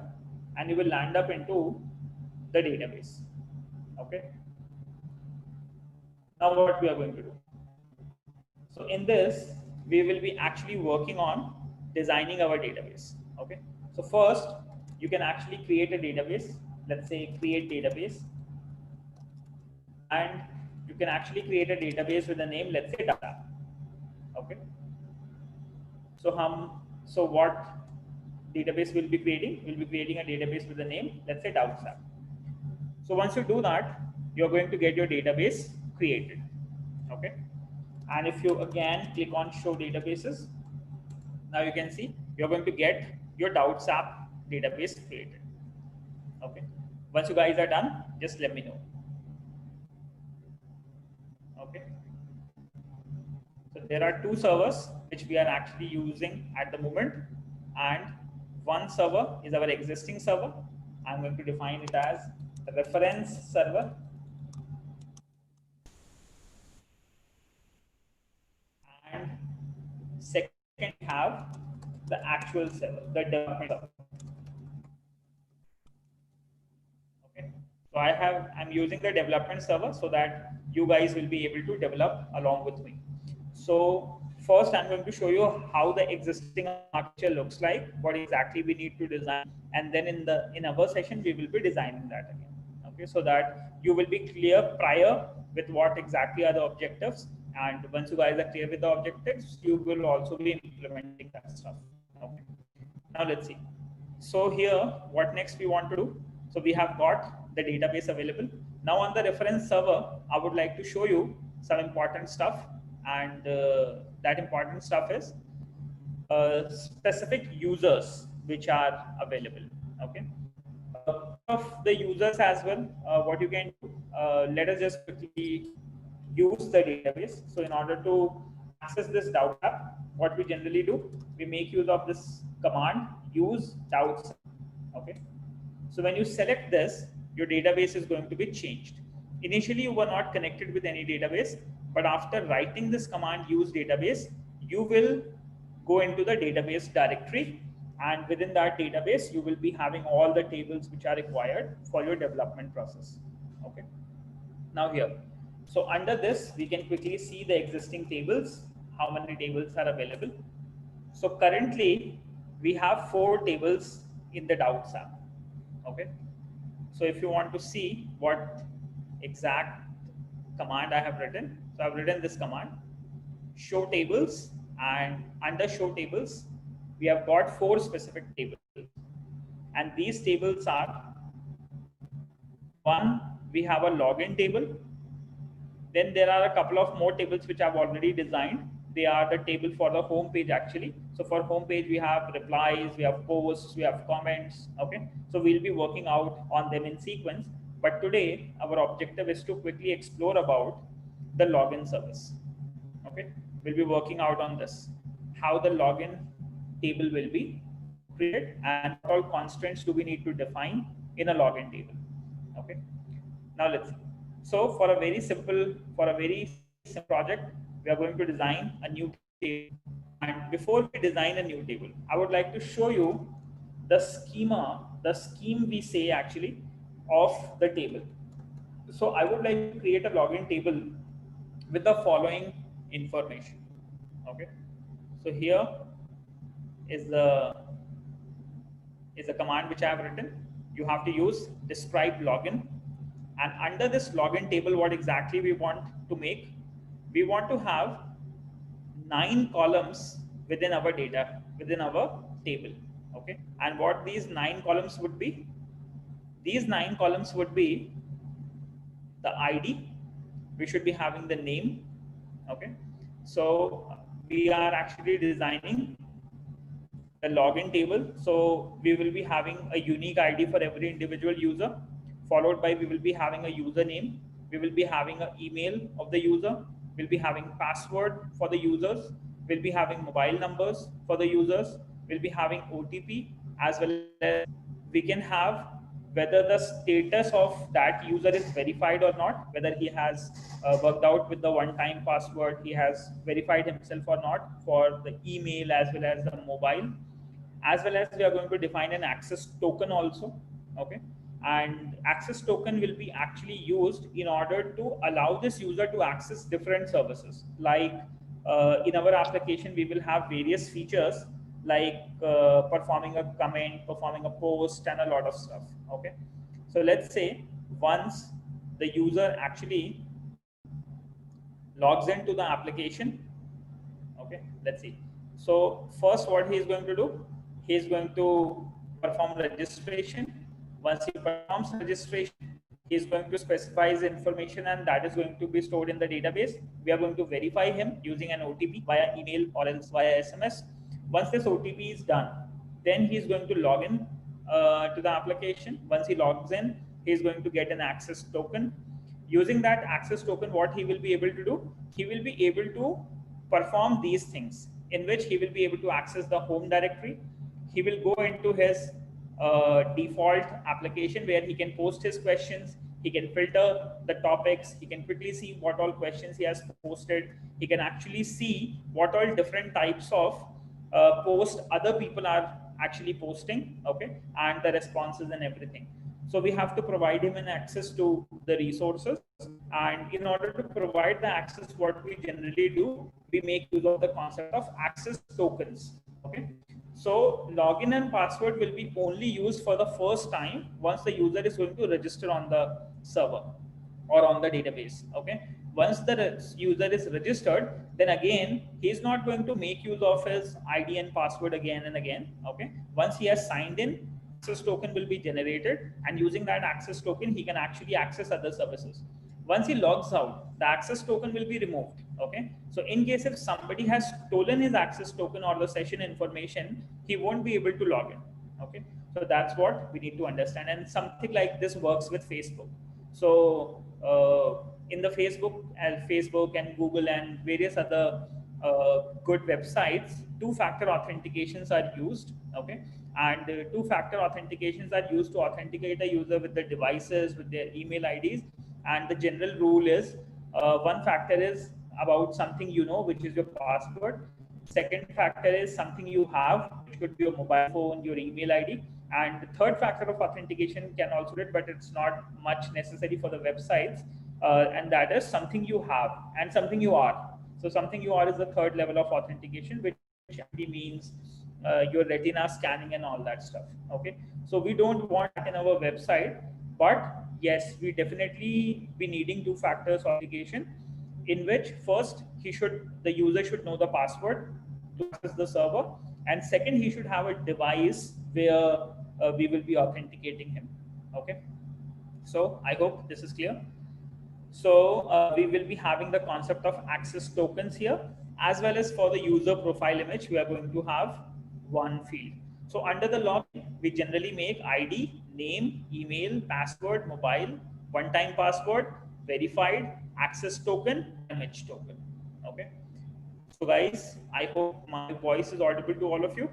and you will land up into the database. Okay. Now what we are going to do? So in this, we will be actually working on designing our database. Okay. So first, you can actually create a database. Let's say create database. And you can actually create a database with a name, let's say data. Okay. So what database we'll be creating? We'll be creating a database with a name, let's say Govt. So once you do that, you're going to get your database created. Okay. And if you again click on show databases, now you can see you're going to get your Govt database created. Okay. Once you guys are done, just let me know. Okay. So there are two servers which we are actually using at the moment, and one server is our existing server. I'm going to define it as reference server, and second we have the actual server, the development server. Okay. So I'm using the development server so that you guys will be able to develop along with me. So first I'm going to show you how the existing architecture looks like, what exactly we need to design, and then in our session we will be designing that again. Okay, so that you will be clear prior with what exactly are the objectives, and once you guys are clear with the objectives, you will also be implementing that stuff. Okay. Now let's see. So here, what next we want to do? So we have got the database available. Now on the reference server, I would like to show you some important stuff, and that important stuff is specific users which are available. Okay. Of the users as well, what you can do, let us just quickly use the database. So in order to access this Govt app, what we generally do, we make use of this command use Govt. Okay. So when you select this, your database is going to be changed. Initially, you were not connected with any database, but after writing this command use database, you will go into the database directory, and within that database, you will be having all the tables which are required for your development process. Okay. Now here, so under this, we can quickly see the existing tables, how many tables are available. So currently, we have 4 tables in the Govt app. Okay. So if you want to see what exact command I have written, so I've written this command, show tables, and under show tables, we have got 4 specific tables. And these tables are, one, we have a login table. Then there are a couple of more tables which I've already designed. They are the table for the home page actually. So for home page, we have replies, we have posts, we have comments. Okay. So we'll be working out on them in sequence. But today, our objective is to quickly explore about the login service. Okay. We'll be working out on this, how the login table will be created and what all constraints do we need to define in a login table. Okay. Now let's see. So for a very simple project, we are going to design a new table. And before we design a new table, I would like to show you the scheme we say actually of the table. So I would like to create a login table with the following information. Okay. So here is the command which I have written. You have to use describe login. And under this login table, what exactly we want to make? we want to have 9 columns within our data, within our table. Okay, and what these 9 columns would be? These 9 columns would be the ID. We should be having the name. Okay, so we are actually designing the login table. So we will be having a unique ID for every individual user, followed by we will be having a username. We will be having an email of the user. We'll be having password for the users. We'll be having mobile numbers for the users. We'll be having OTP, as well as we can have whether the status of that user is verified or not, whether he has worked out with the one-time password, he has verified himself or not for the email as well as the mobile, as well as we are going to define an access token also. Okay, and access token will be actually used in order to allow this user to access different services. Like in our application we will have various features like performing a comment, performing a post, and a lot of stuff. Okay, so let's say once the user actually logs into the application. Okay, let's see. So first what he is going to do, he is going to perform registration. Once he performs registration, he is going to specify his information, and that is going to be stored in the database. We are going to verify him using an OTP via email or else via SMS. Once this OTP is done, then he is going to log in to the application. Once he logs in, he is going to get an access token. Using that access token, what he will be able to do, he will be able to perform these things, in which he will be able to access the home directory. He will go into his default application where he can post his questions. He can filter the topics. He can quickly see what all questions he has posted. He can actually see what all different types of posts other people are actually posting. Okay, and the responses and everything. So we have to provide him an access to the resources. And in order to provide the access, what we generally do, we make use of the concept of access tokens. Okay. So login and password will be only used for the first time once the user is going to register on the server or on the database. Okay. Once the user is registered, then again, he is not going to make use of his ID and password again and again. Okay. Once he has signed in, access token will be generated, and using that access token, he can actually access other services. Once he logs out, the access token will be removed. Okay. So in case if somebody has stolen his access token or the session information, he won't be able to log in. Okay. So that's what we need to understand. And something like this works with Facebook. So in the Facebook and Google and various other good websites, two-factor authentications are used. Okay, and two-factor authentications are used to authenticate a user with their devices, with their email IDs. And the general rule is one factor is about something you know, which is your password. Second factor is something you have, which could be your mobile phone, your email ID. And the third factor of authentication can also be, but it's not much necessary for the websites. And that is something you have and something you are. So something you are is the third level of authentication, which actually means your retina scanning and all that stuff. Okay, so we don't want that in our website, but yes, we definitely be needing two factors authentication, in which first the user should know the password to access the server, and second, he should have a device where we will be authenticating him. Okay, so I hope this is clear. So we will be having the concept of access tokens here, as well as for the user profile image, we are going to have one field. So under the login, we generally make ID, name, email, password, mobile, one-time password, verified, access token, image token. Okay. So guys, I hope my voice is audible to all of you.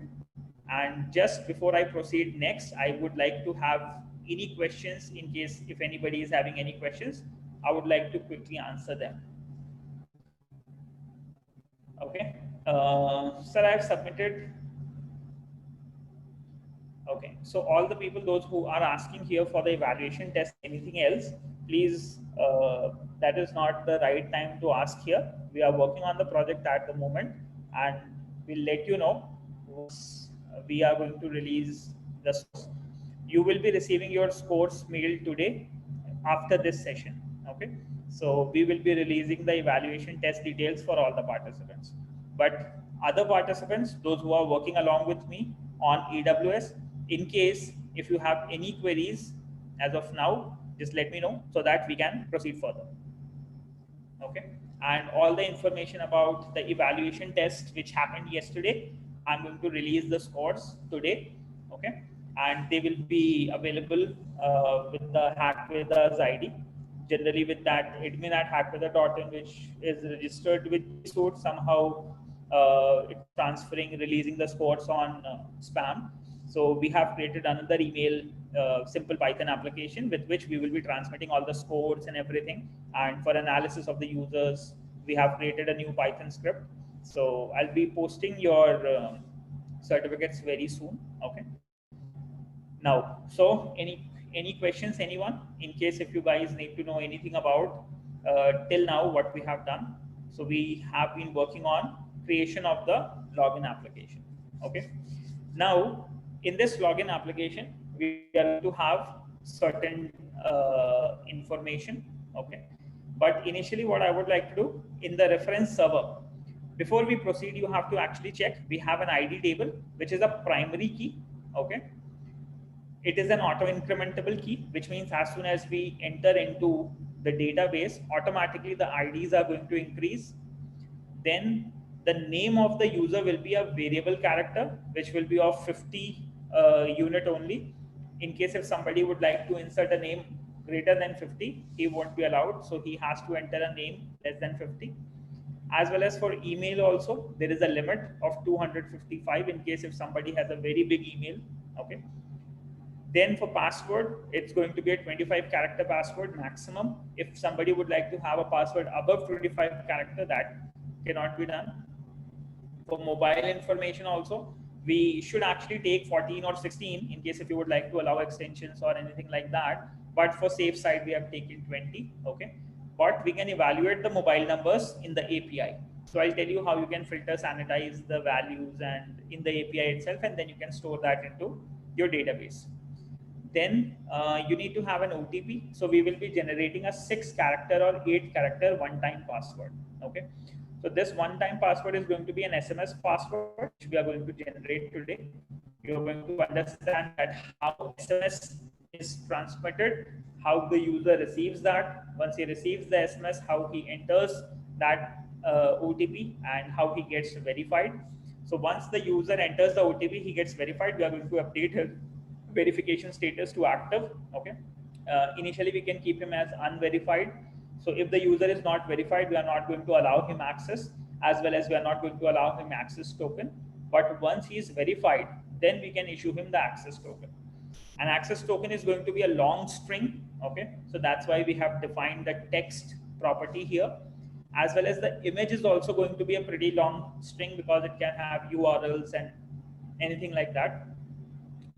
And just before I proceed next, I would like to have any questions in case if anybody is having any questions, I would like to quickly answer them. Okay. Sir, I have submitted. Okay. So all the people, those who are asking here for the evaluation test, anything else, please, that is not the right time to ask here. We are working on the project at the moment, and we'll let you know once we are going to release the scores. You will be receiving your scores mailed today after this session. Okay. So we will be releasing the evaluation test details for all the participants. But other participants, those who are working along with me on AWS, in case if you have any queries as of now, just let me know so that we can proceed further. Okay, and all the information about the evaluation test which happened yesterday, I'm going to release the scores today. Okay, and they will be available with the Hackveda's ID, generally with that admin at hackveda.in, which is registered with G Suite. Somehow it's transferring, releasing the scores on spam. So we have created another email, simple Python application with which we will be transmitting all the scores and everything. And for analysis of the users, we have created a new Python script. So I'll be posting your certificates very soon. Okay. Now, so any questions, anyone? In case if you guys need to know anything about till now what we have done. So we have been working on creation of the login application. Okay. Now, in this login application, we are going to have certain information. Okay. But initially, what I would like to do in the reference server, before we proceed, you have to actually check. We have an ID table, which is a primary key. Okay. It is an auto incrementable key, which means as soon as we enter into the database, automatically the IDs are going to increase. Then the name of the user will be a variable character, which will be of 50 unit only. In case if somebody would like to insert a name greater than 50, he won't be allowed. So he has to enter a name less than 50. As well as for email also, there is a limit of 255 in case if somebody has a very big email. Okay. Then for password, it's going to be a 25 character password maximum. If somebody would like to have a password above 25 character, that cannot be done. For mobile information also, we should actually take 14 or 16 in case if you would like to allow extensions or anything like that. But for safe side, we have taken 20. Okay. But we can evaluate the mobile numbers in the API. So I'll tell you how you can filter, sanitize the values and in the API itself, and then you can store that into your database. Then you need to have an OTP. So we will be generating a 6 character or 8 character one-time password. Okay. So this one-time password is going to be an SMS password, which we are going to generate today. You're going to understand that how SMS is transmitted, how the user receives that. Once he receives the SMS, how he enters that OTP and how he gets verified. So once the user enters the OTP, he gets verified. We are going to update his verification status to active. Okay. Initially, we can keep him as unverified. So if the user is not verified, we are not going to allow him access, as well as we are not going to allow him access token. But once he is verified, then we can issue him the access token. An access token is going to be a long string. Okay. So that's why we have defined the text property here, as well as the image is also going to be a pretty long string because it can have URLs and anything like that.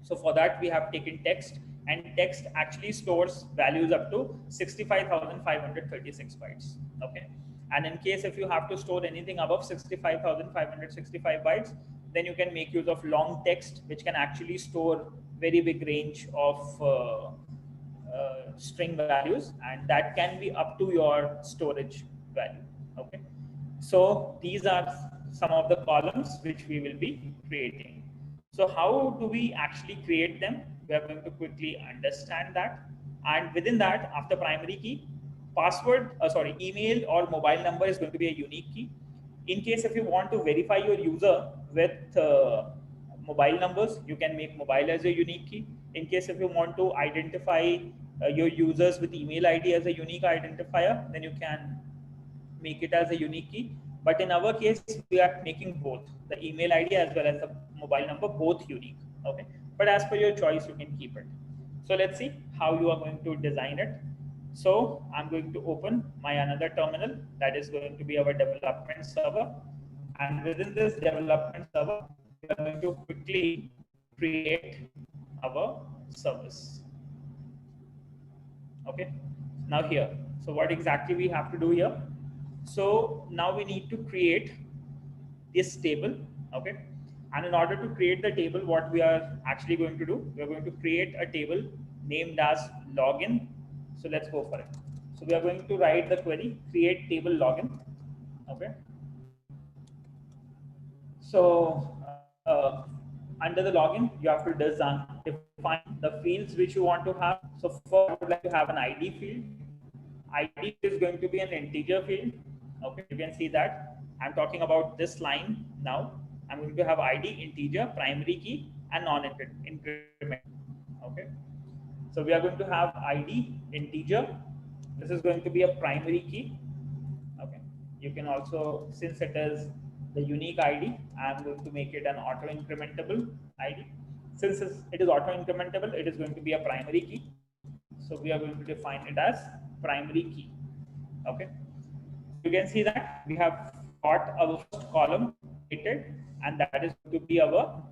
So for that, we have taken text, and text actually stores values up to 65,536 bytes. Okay. And in case if you have to store anything above 65,565 bytes, then you can make use of long text, which can actually store very big range of string values, and that can be up to your storage value. Okay. So these are some of the columns which we will be creating. So how do we actually create them? We are going to quickly understand that. And within that, after primary key, email or mobile number is going to be a unique key. In case if you want to verify your user with mobile numbers, you can make mobile as a unique key. In case if you want to identify your users with email ID as a unique identifier, then you can make it as a unique key. But in our case, we are making both the email ID as well as the mobile number, both unique. Okay. But as per your choice, you can keep it. So let's see how you are going to design it. So I'm going to open my another terminal that is going to be our development server. And within this development server, we are going to quickly create our service. Okay. Now here, so what exactly we have to do here? So now we need to create this table. Okay. And in order to create the table, what we are actually going to do, we are going to create a table named as login. So let's go for it. So we are going to write the query create table login. Okay. So under the login, you have to define the fields which you want to have. So first, I would like to have an ID field. ID is going to be an integer field. Okay, you can see that. I'm talking about this line now. I'm going to have ID integer, primary key, and non-increment. Okay. So we are going to have ID integer. This is going to be a primary key. Okay. You can also, since it is the unique ID, I'm going to make it an auto incrementable ID. Since it is auto incrementable, it is going to be a primary key. So we are going to define it as primary key. Okay. You can see that we have got our first column created, and that is going to be our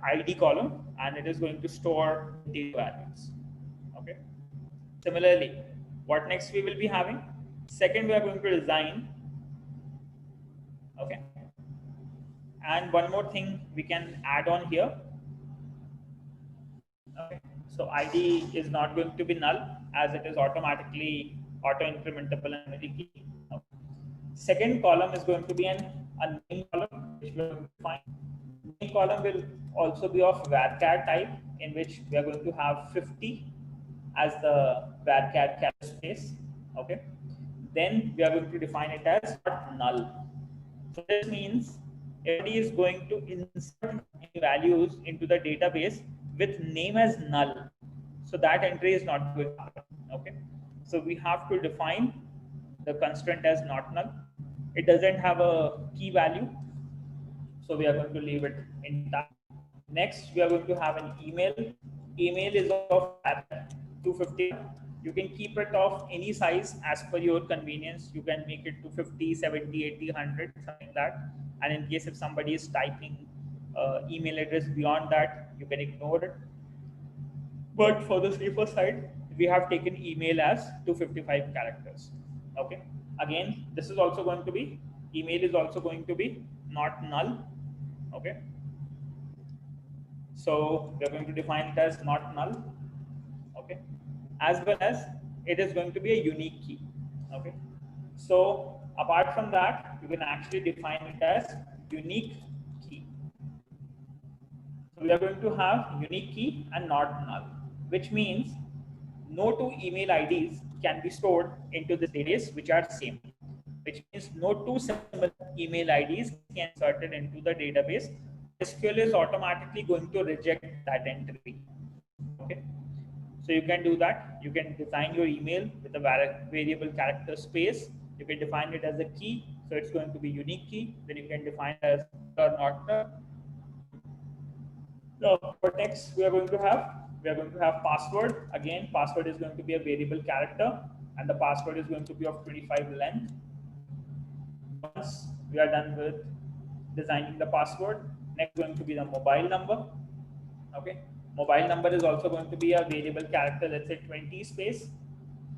ID column, and it is going to store integer values. Okay. Similarly, what next we will be having? Second, we are going to design. Okay. And one more thing we can add on here. Okay. So ID is not going to be null as it is automatically auto incrementable and memory key. Okay. Second column is going to be a name column which we are going to define. Name column will also be of varchar type, in which we are going to have 50 as the varchar character space. Okay. Then we are going to define it as null. So this means everybody is going to insert any values into the database with name as null. So that entry is not going to happen. Okay. So we have to define the constraint as not null. It doesn't have a key value, so we are going to leave it intact. Next, we are going to have an email. Email is of 250. You can keep it of any size as per your convenience. You can make it to 50, 70, 80, 100, something like that. And in case if somebody is typing email address beyond that, you can ignore it. But for the safer side, we have taken email as 255 characters. Okay. Again, this is also going to be, email is also going to be not null. Okay. So we are going to define it as not null. Okay. As well as it is going to be a unique key. Okay. So apart from that, you can actually define it as unique key. So we are going to have unique key and not null, which means no two email IDs can be stored into this database which are same, which means no two similar email IDs can be inserted into the database. SQL is automatically going to reject that entry. Okay. So you can do that. You can design your email with a variable character space. You can define it as a key. So it's going to be unique key. Then you can define it as or not. Now, for next, we are going to have password. Again, password is going to be a variable character, and the password is going to be of 25 length. Once we are done with designing the password, next going to be the mobile number. Okay, mobile number is also going to be a variable character. Let's say 20 space.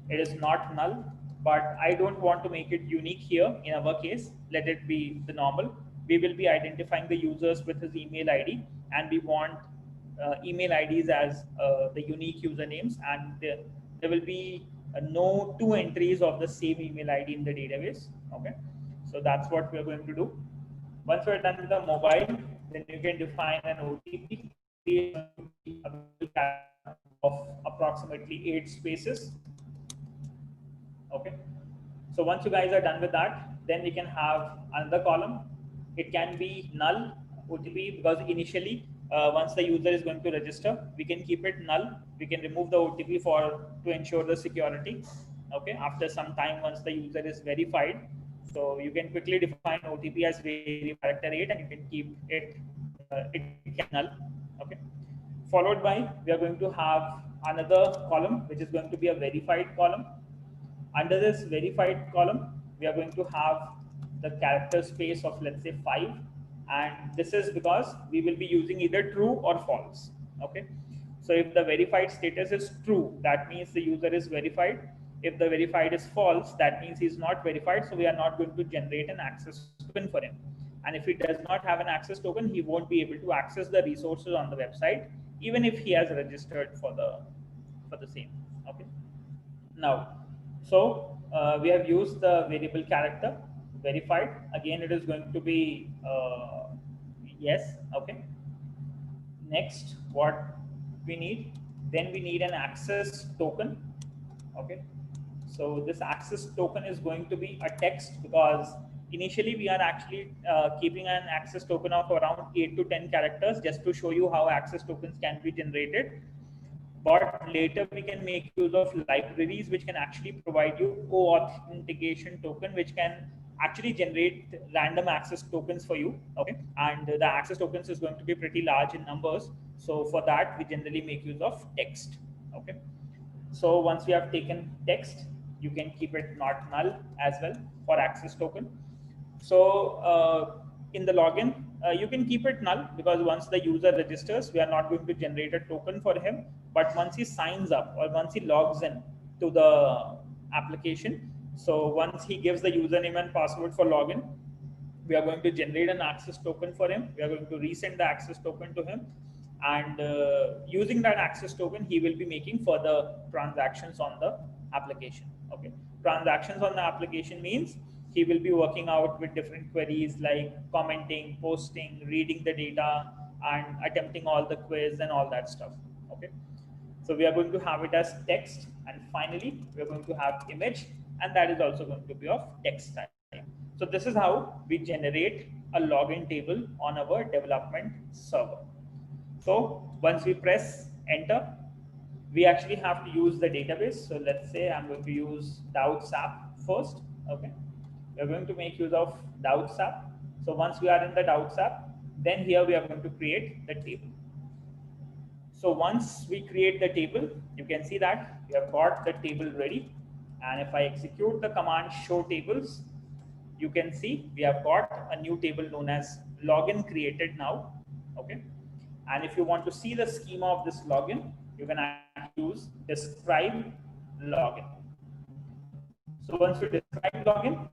It is not null, but I don't want to make it unique here. In our case, let it be the normal. We will be identifying the users with his email ID, and we want email IDs as the unique usernames, and there will be no two entries of the same email ID in the database. Okay, so that's what we're going to do. Once we're done with the mobile, then you can define an OTP of approximately 8 spaces. Okay. So once you guys are done with that, then we can have another column. It can be null OTP, because initially, once the user is going to register, we can keep it null. We can remove the OTP to ensure the security. Okay. After some time, once the user is verified, so you can quickly define OTP as variable character 8, and you can keep it null. Okay. Followed by, we are going to have another column which is going to be a verified column. Under this verified column, we are going to have the character space of, let's say, 5, and this is because we will be using either true or false. Okay. So if the verified status is true, that means the user is verified. If the verified is false, that means he's not verified, so we are not going to generate an access token for him. And if he does not have an access token, he won't be able to access the resources on the website, even if he has registered for the same. Okay. Now, so we have used the variable character verified. Again, it is going to be yes. Okay. Next, what we need, then we need an access token. Okay, so this access token is going to be a text, because initially we are actually keeping an access token of around 8 to 10 characters, just to show you how access tokens can be generated. But later we can make use of libraries which can actually provide you co-authentication token, which can actually generate random access tokens for you. Okay, and the access tokens is going to be pretty large in numbers, so for that we generally make use of text. Okay, so once we have taken text, you can keep it not null as well for access token. So in the login, you can keep it null, because once the user registers, we are not going to generate a token for him. But once he signs up, or once he logs in to the application, so once he gives the username and password for login, we are going to generate an access token for him. We are going to resend the access token to him, and using that access token, he will be making further transactions on the application. Okay, transactions on the application means he will be working out with different queries like commenting, posting, reading the data, and attempting all the quiz and all that stuff. Okay, so we are going to have it as text, and finally we are going to have image, and that is also going to be of text type. So this is how we generate a login table on our development server. So once we press enter, we actually have to use the database. So let's say I'm going to use Doubts app first. Okay, we're going to make use of Doubts app. So once we are in the Doubts app, then here we are going to create the table. So once we create the table, you can see that we have got the table ready. And if I execute the command show tables, you can see we have got a new table known as login created now. Okay, and if you want to see the schema of this login, you can actually use describe login. So once you describe login,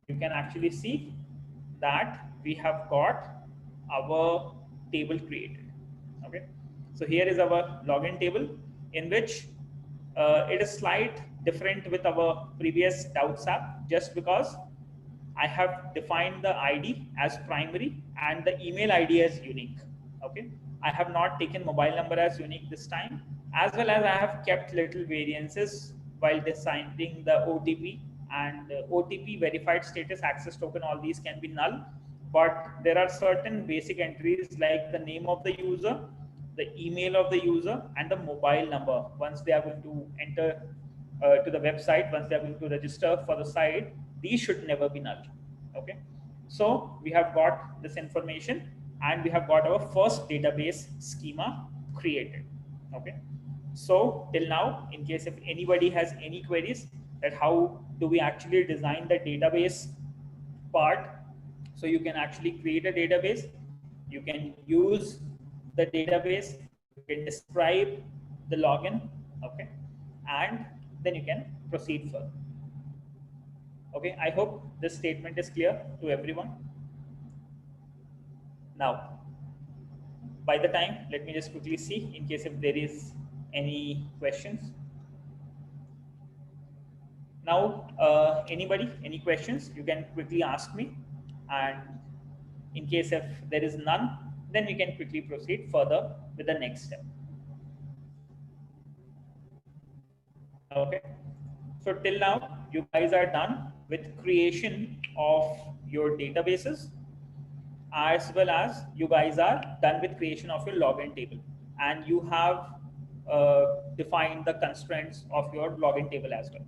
you can actually see that we have got our table created. Okay, so here is our login table, in which it is slight different with our previous Doubts app, just because I have defined the ID as primary and the email ID as unique. Okay, I have not taken mobile number as unique this time, as well as I have kept little variances while deciding the OTP, and OTP, verified status, access token, all these can be null. But there are certain basic entries like the name of the user, the email of the user, and the mobile number. Once they are going to enter to the website, once they are going to register for the site, these should never be null. Okay, so we have got this information, and we have got our first database schema created. Okay, so till now, in case if anybody has any queries that how do we actually design the database part, so you can actually create a database, you can use the database, you can describe the login. Okay, and then you can proceed further. Okay, I hope this statement is clear to everyone. Now, by the time, let me just quickly see in case if there is any questions. Now, anybody, any questions, you can quickly ask me, and in case if there is none, then we can quickly proceed further with the next step. Okay, so till now you guys are done with creation of your databases, as well as you guys are done with creation of your login table, and you have defined the constraints of your login table as well.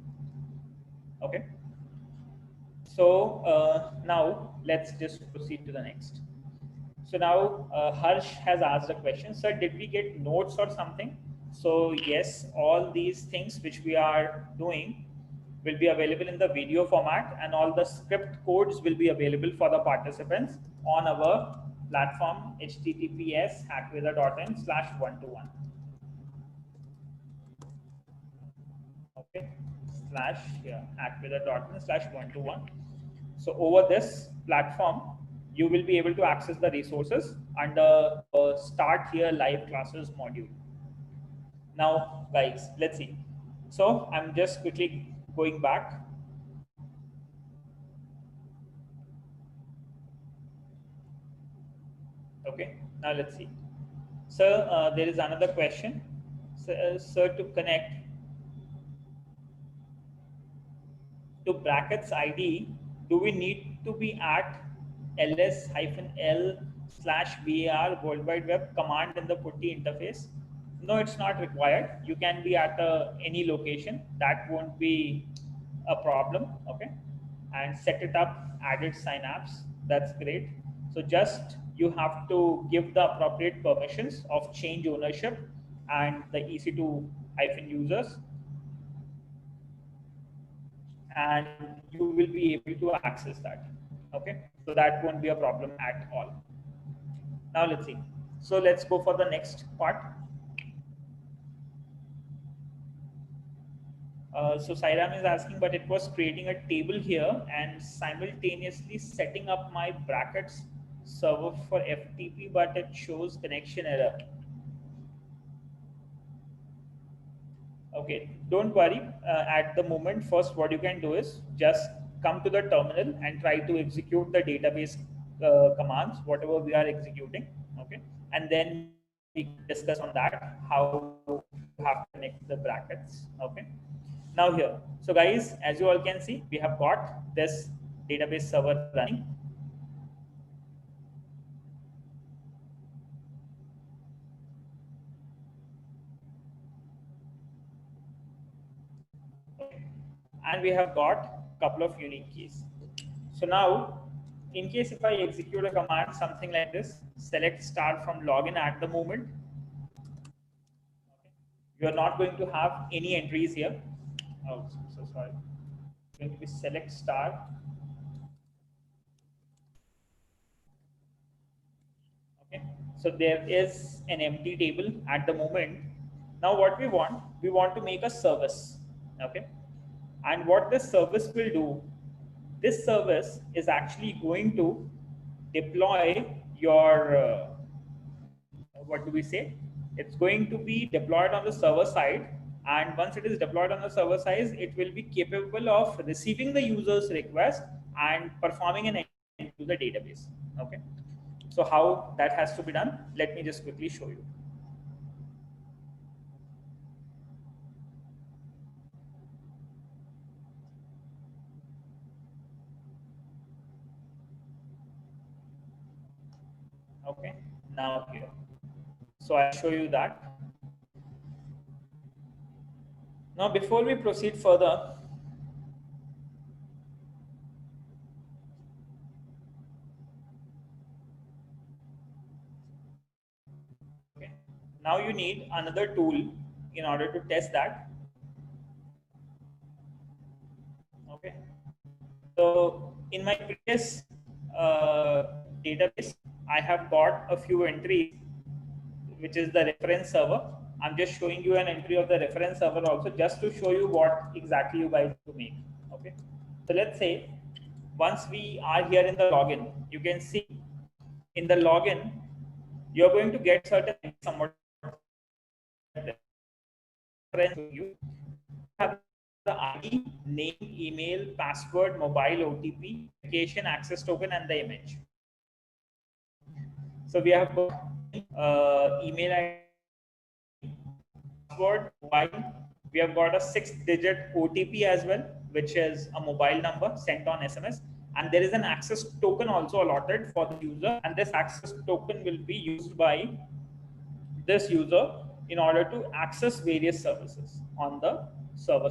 Okay, so now let's just proceed to the next. So now Harsh has asked a question, sir, did we get notes or something? So yes, all these things which we are doing will be available in the video format, and all the script codes will be available for the participants on our platform https:/hackveda.in/121. Okay, slash hackveda.in/121. So over this platform, you will be able to access the resources under Start Here Live Classes module. Now, guys, let's see. So I'm just quickly going back. Okay, now let's see. So there is another question. So, sir, to connect to brackets ID, do we need to be at ls-l/var World Wide Web command in the putty interface? No, it's not required. You can be at any location. That won't be a problem. Okay, and set it up, added synapse. That's great. So just you have to give the appropriate permissions of change ownership and the EC2 hyphen users, and you will be able to access that. Okay, so that won't be a problem at all. Now let's see. So let's go for the next part. So Sairam is asking, but it was creating a table here and simultaneously setting up my brackets server for FTP, but it shows connection error. Okay, don't worry. At the moment, first what you can do is just come to the terminal and try to execute the database commands, whatever we are executing. Okay, and then we can discuss on that how you have to connect the brackets. Okay, now here. So guys, as you all can see, we have got this database server running. Okay. And we have got a couple of unique keys. So now, in case if I execute a command, something like this, select star from login at the moment, okay, you are not going to have any entries here. Oh, so sorry. It's going to be select star. Okay, so there is an empty table at the moment. Now what we want to make a service. Okay, and what this service will do, this service is actually going to deploy your what do we say, it's going to be deployed on the server side, and once it is deployed on the server side, it will be capable of receiving the user's request and performing an entry to the database. Okay, so how that has to be done, let me just quickly show you. Okay, now here, so I'll show you that. Now before we proceed further, okay, now you need another tool in order to test that. Okay, so in my previous database, I have got a few entries, which is the reference server. I'm just showing you an entry of the reference server also, just to show you what exactly you guys to make. Okay, so let's say once we are here in the login, you can see in the login, you're going to get certain somewhat reference to you. Have the ID, name, email, password, mobile, OTP, application, access token, and the image. So we have got email ID, password, mobile. We have got a 6-digit OTP as well, which is a mobile number sent on SMS. And there is an access token also allotted for the user. And this access token will be used by this user in order to access various services on the server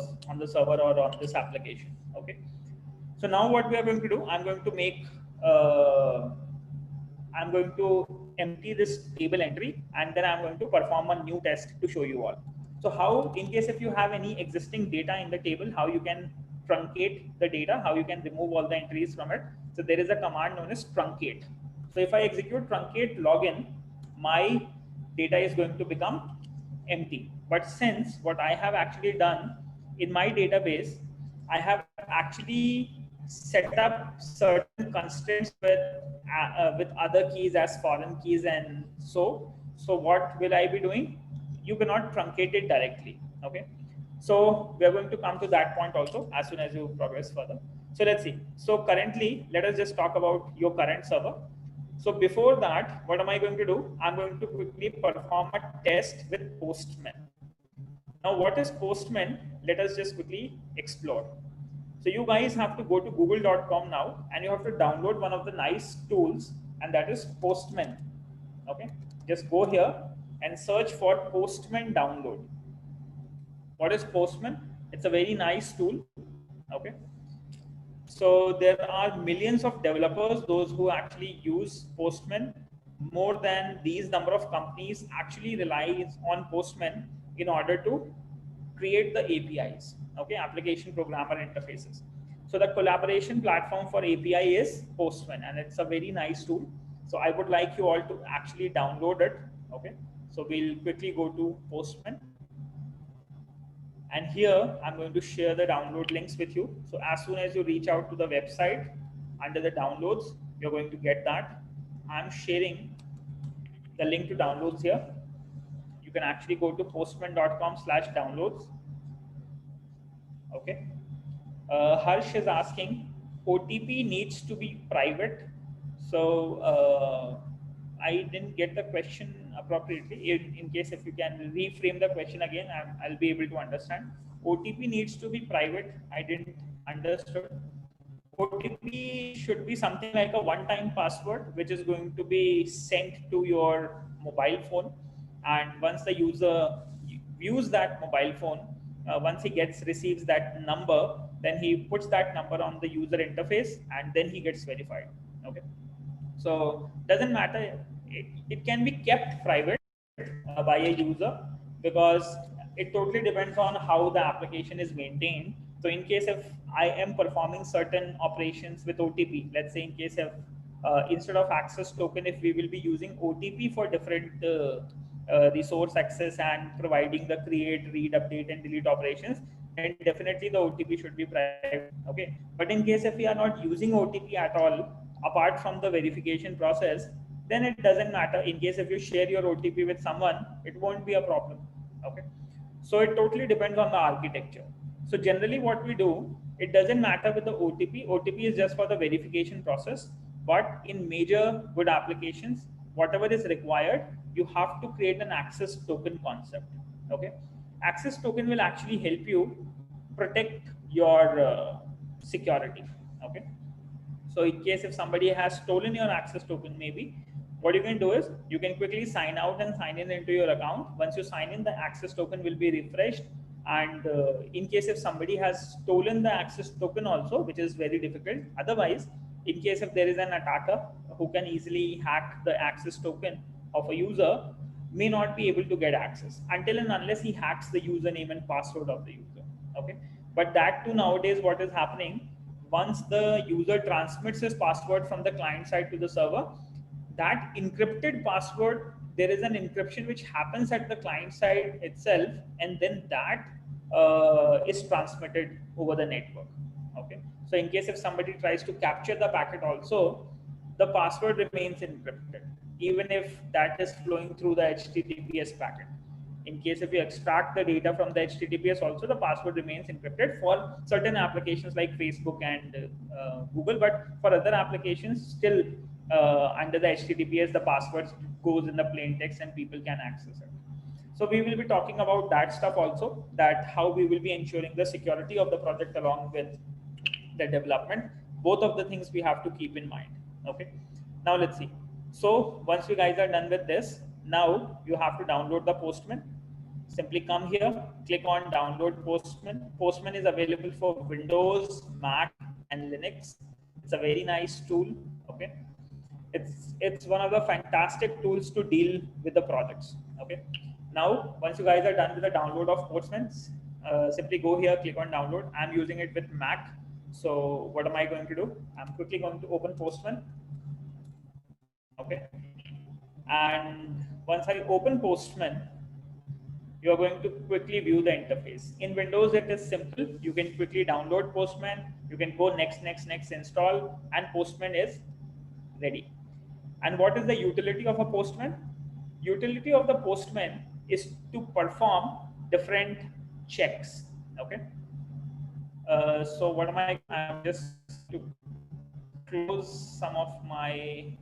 or on this application. Okay, so now what we are going to do, I'm going to empty this table entry, and then I'm going to perform a new test to show you all. So how, in case if you have any existing data in the table, how you can truncate the data, how you can remove all the entries from it. So there is a command known as truncate. So if I execute truncate login, my data is going to become empty. But since what I have actually done in my database, I have actually set up certain constraints with other keys as foreign keys, and so what will I be doing? You cannot truncate it directly. Okay, So we are going to come to that point also as soon as you progress further. So let's see. So currently, let us just talk about your current server. So before that, what am I going to do? I'm going to quickly perform a test with Postman. Now, what is Postman? Let us just quickly explore. So you guys have to go to google.com now and you have to download one of the nice tools, and that is Postman. Okay, just go here and search for Postman download. What is Postman? It's a very nice tool. Okay, so there are millions of developers, those who actually use Postman. More than these number of companies actually relies on Postman in order to create the APIs, okay, application programmer interfaces. So the collaboration platform for API is Postman, and it's a very nice tool. So I would like you all to actually download it. Okay, so we'll quickly go to Postman. And here I'm going to share the download links with you. So as soon as you reach out to the website, under the downloads, you're going to get that. I'm sharing the link to downloads here. You can actually go to postman.com/downloads. Okay. Harsh is asking, OTP needs to be private. So I didn't get the question appropriately. In case if you can reframe the question again, I'll be able to understand. OTP needs to be private. I didn't understood. OTP should be something like a one-time password, which is going to be sent to your mobile phone. And once the user views that mobile phone, once he receives that number, then he puts that number on the user interface, and then he gets verified. Okay. So doesn't matter. It can be kept private by a user, because it totally depends on how the application is maintained. So in case if I am performing certain operations with OTP, let's say in case of instead of access token, if we will be using OTP for different resource access and providing the create, read, update, and delete operations, then definitely the OTP should be private. Okay, but in case if we are not using OTP at all, apart from the verification process, then it doesn't matter. In case if you share your OTP with someone, it won't be a problem. Okay, so it totally depends on the architecture. So generally what we do, it doesn't matter with the OTP. OTP is just for the verification process, but in major good applications, whatever is required, you have to create an access token concept. Okay, access token will actually help you protect your security. Okay, so in case if somebody has stolen your access token, maybe what you can do is you can quickly sign out and sign in into your account. Once you sign in, the access token will be refreshed. And in case if somebody has stolen the access token also, which is very difficult. Otherwise, in case if there is an attacker who can easily hack the access token of a user, may not be able to get access until and unless he hacks the username and password of the user. Okay, but that too nowadays what is happening, once the user transmits his password from the client side to the server, that encrypted password, there is an encryption which happens at the client side itself, and then that is transmitted over the network. Okay, so in case if somebody tries to capture the packet also, the password remains encrypted even if that is flowing through the HTTPS packet. In case if you extract the data from the HTTPS also, the password remains encrypted for certain applications like Facebook and Google, but for other applications still under the HTTPS, the password goes in the plain text and people can access it. So we will be talking about that stuff also, that how we will be ensuring the security of the project along with the development. Both of the things we have to keep in mind. Okay, now let's see. So once you guys are done with this, now you have to download the Postman. Simply come here, click on download Postman. Postman is available for Windows, Mac, and Linux. It's a very nice tool. Okay, it's one of the fantastic tools to deal with the projects. Okay, now once you guys are done with the download of Postman, simply go here, click on download. I'm using it with Mac. So what am I going to do? I'm quickly going to open Postman. Okay, and once I open Postman, you are going to quickly view the interface. In Windows, it is simple. You can quickly download Postman. You can go next, install, and Postman is ready. And what is the utility of a Postman? Utility of the Postman is to perform different checks. Okay. So what am I'm just going to close some of my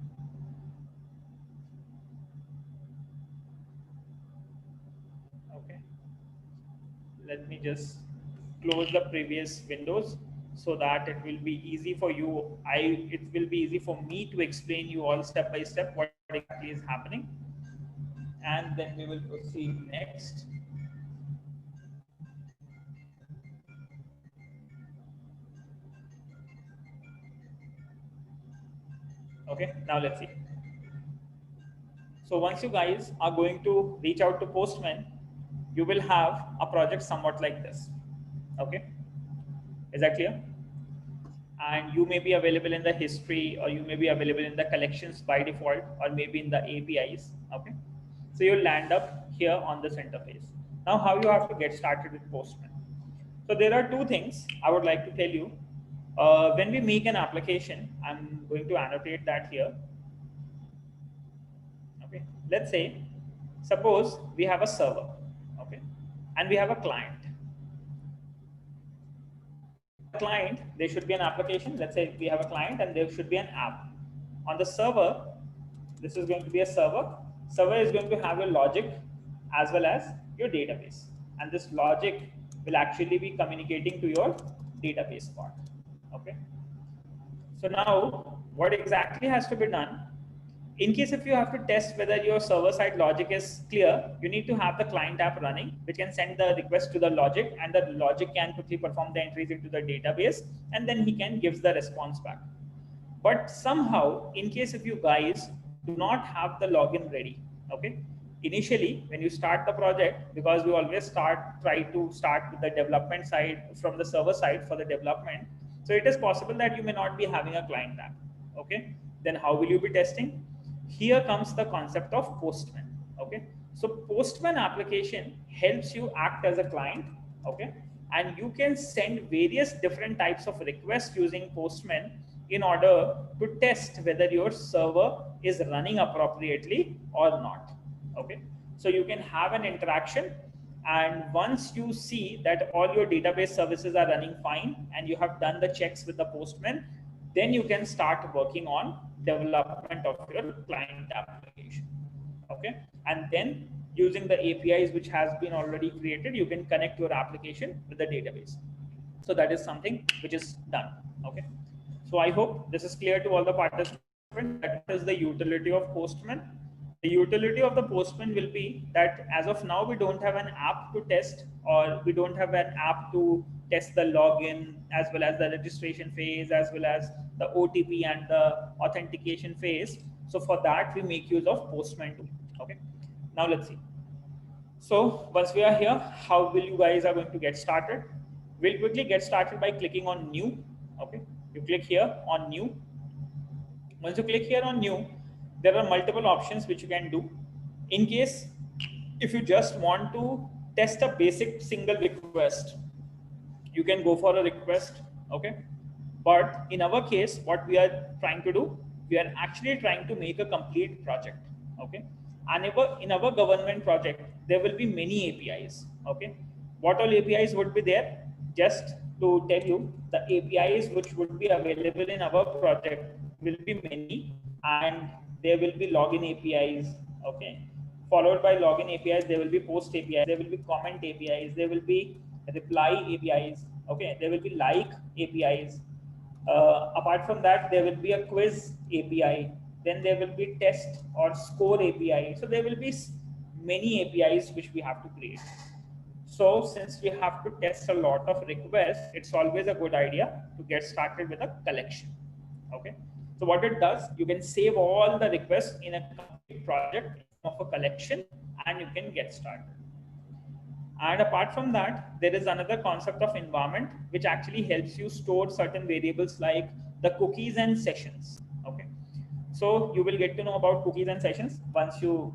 okay. Let me just close the previous windows so that it will be easy for you. It will be easy for me to explain you all step by step what exactly is happening, and then we will proceed next. Okay, now let's see. So once you guys are going to reach out to Postman, you will have a project somewhat like this. Okay, is that clear? And you may be available in the history, or you may be available in the collections by default, or maybe in the APIs. Okay, so you'll land up here on this interface. Now, how you have to get started with Postman? So there are two things I would like to tell you. When we make an application, I'm going to annotate that here. Okay, let's say, suppose we have a server, okay, and we have a client. On the client, there should be an application. Let's say we have a client and there should be an app. On the server, this is going to be a server. Server is going to have your logic as well as your database. And this logic will actually be communicating to your database part. Okay. So now what exactly has to be done? In case if you have to test whether your server side logic is clear, you need to have the client app running, which can send the request to the logic, and the logic can quickly perform the entries into the database, and then he can gives the response back. But somehow, in case if you guys do not have the login ready, okay, initially when you start the project, because we always try to start with the development side from the server side for the development, so it is possible that you may not be having a client app. Okay, then how will you be testing? Here comes the concept of Postman. Okay, so Postman application helps you act as a client. Okay, and you can send various different types of requests using Postman in order to test whether your server is running appropriately or not. Okay, so you can have an interaction, and once you see that all your database services are running fine and you have done the checks with the Postman, then you can start working on development of your client application. Okay, and then using the APIs which has been already created, you can connect your application with the database. So that is something which is done. Okay, so I hope this is clear to all the participants. That is the utility of Postman. The utility of the Postman will be that as of now, we don't have an app to test, or we don't have an app to test the login as well as the registration phase, as well as the OTP and the authentication phase. So for that, we make use of Postman too. Okay. Now let's see. So once we are here, how will you guys are going to get started? We'll quickly get started by clicking on new. Okay. You click here on new. Once you click here on new, there are multiple options which you can do. In case if you just want to test a basic single request, you can go for a request. Okay, but in our case, what we are trying to do, we are actually trying to make a complete project. Okay, and in our government project, there will be many APIs. Okay, what all APIs would be there? Just to tell you, the APIs which would be available in our project will be many, and there will be login APIs. Okay, followed by login APIs, there will be post APIs, there will be comment APIs, there will be reply APIs. Okay, there will be like APIs. Apart from that, there will be a quiz API. Then there will be test or score API. So there will be many APIs which we have to create. So since we have to test a lot of requests, it's always a good idea to get started with a collection. Okay. So what it does, you can save all the requests in a complete project of a collection, and you can get started. And apart from that, there is another concept of environment, which actually helps you store certain variables like the cookies and sessions. Okay. So you will get to know about cookies and sessions once you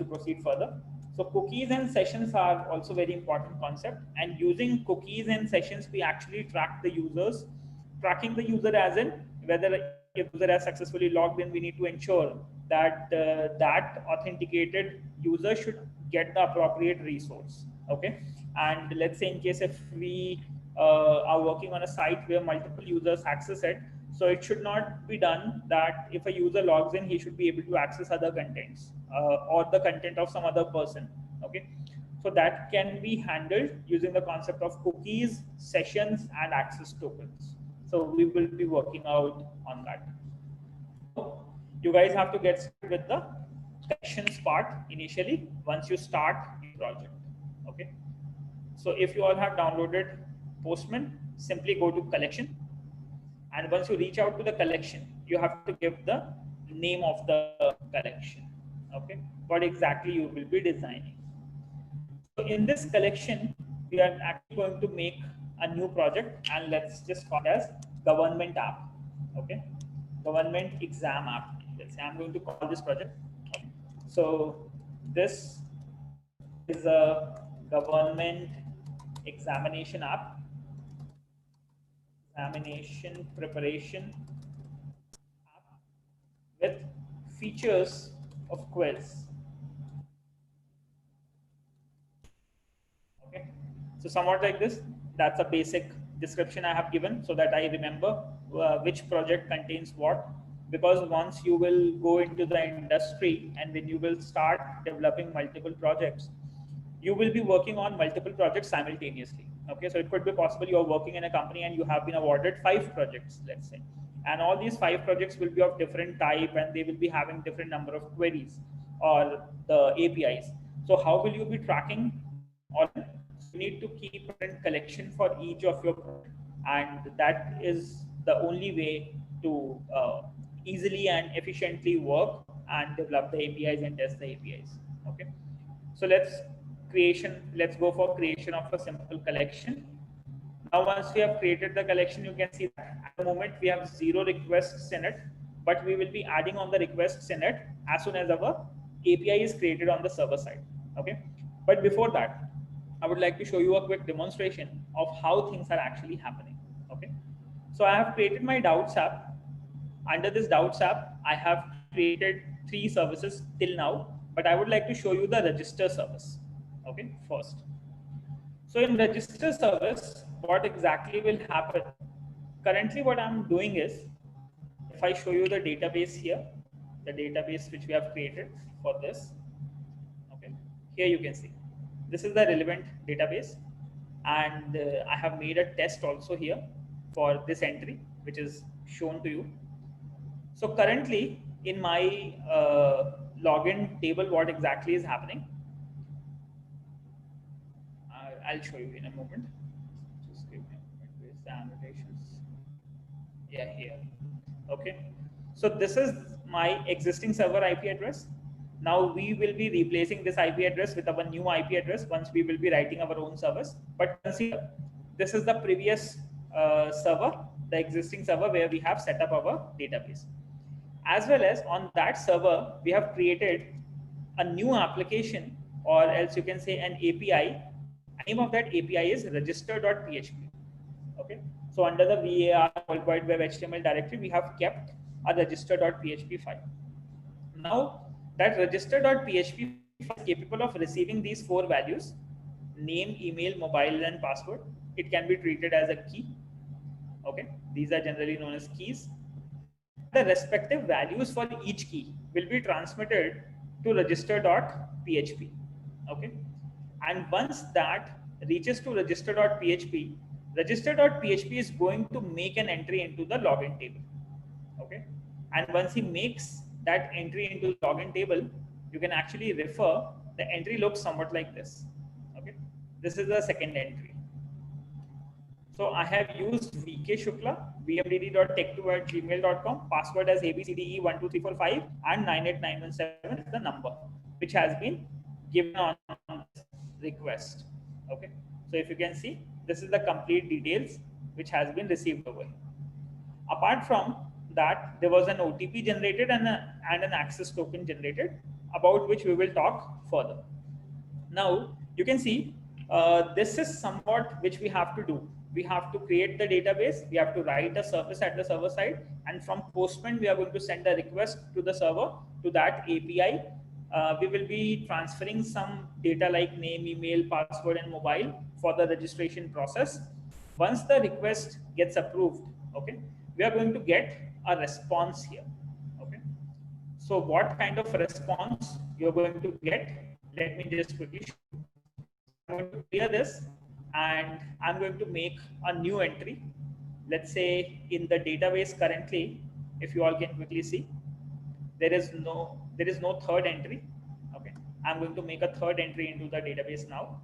proceed further. So cookies and sessions are also very important concept, and using cookies and sessions, we actually track the users. Tracking the user as in whether a user has successfully logged in, we need to ensure that that authenticated user should get the appropriate resource. Okay, And let's say in case if we are working on a site where multiple users access it, so it should not be done that if a user logs in, he should be able to access other contents or the content of some other person. Okay, so that can be handled using the concept of cookies, sessions, and access tokens. So we will be working out on that. Now, you guys have to get started with the collections part initially once you start your project. Okay. So if you all have downloaded Postman, simply go to collection. And once you reach out to the collection, you have to give the name of the collection. Okay. What exactly you will be designing. So in this collection, we are actually going to make a new project, and let's just call it as government app. Okay. Government exam app. Let's say I'm going to call this project. Okay. So this is a government examination app, examination preparation app with features of quiz. Okay, so somewhat like this. That's a basic description I have given so that I remember which project contains what. Because once you will go into the industry and when you will start developing multiple projects, you will be working on multiple projects simultaneously. Okay, so it could be possible you're working in a company and you have been awarded 5 projects, let's say, and all these 5 projects will be of different type and they will be having different number of queries or the APIs. So how will you be tracking all? So you need to keep a different collection for each of your projects, and that is the only way to easily and efficiently work and develop the APIs and test the APIs. Okay, so let's go for creation of a simple collection. Now once we have created the collection, you can see that at the moment we have 0 requests in it, but we will be adding on the requests in it as soon as our API is created on the server side. Okay, but before that, I would like to show you a quick demonstration of how things are actually happening. Okay, so I have created my Doubts app. Under this Doubts app, I have created 3 services till now, but I would like to show you the register service. Okay, first. So in register service, what exactly will happen? Currently, what I'm doing is, if I show you the database here, the database which we have created for this. Okay, here you can see this is the relevant database, and I have made a test also here for this entry, which is shown to you. So currently in my login table, what exactly is happening? I'll show you in a moment. Just give me a moment. Where's the annotations? Yeah, here. Okay. So this is my existing server IP address. Now we will be replacing this IP address with our new IP address once we will be writing our own service. But consider this is the previous server, the existing server where we have set up our database. As well as on that server, we have created a new application, or else you can say an API. Name of that API is register.php. Okay, so under the VAR World Wide Web HTML directory, we have kept a register.php file. Now that register.php file is capable of receiving these 4 values: name, email, mobile, and password. It can be treated as a key. Okay, these are generally known as keys. The respective values for each key will be transmitted to register.php. Okay, and once that reaches to register.php, register.php is going to make an entry into the login table. Okay, and once he makes that entry into the login table, you can actually refer. The entry looks somewhat like this. Okay, this is the second entry. So I have used VK Shukla, vmdd.tech2@gmail.com, password as ABCDE12345, and 98917 is the number which has been given on this request. Okay, so if you can see, this is the complete details which has been received over here. Apart from that, there was an OTP generated and an access token generated, about which we will talk further. Now you can see this is somewhat which we have to do. We have to create the database, we have to write a service at the server side, and from Postman we are going to send a request to the server to that API we will be transferring some data like name, email, password, and mobile for the registration process. Once the request gets approved, okay, we are going to get a response here. Okay, so what kind of response you're going to get? Let me just quickly show you. I'm going to clear this and I'm going to make a new entry. Let's say in the database currently, if you all can quickly see, there is no third entry. Okay, I'm going to make a third entry into the database now.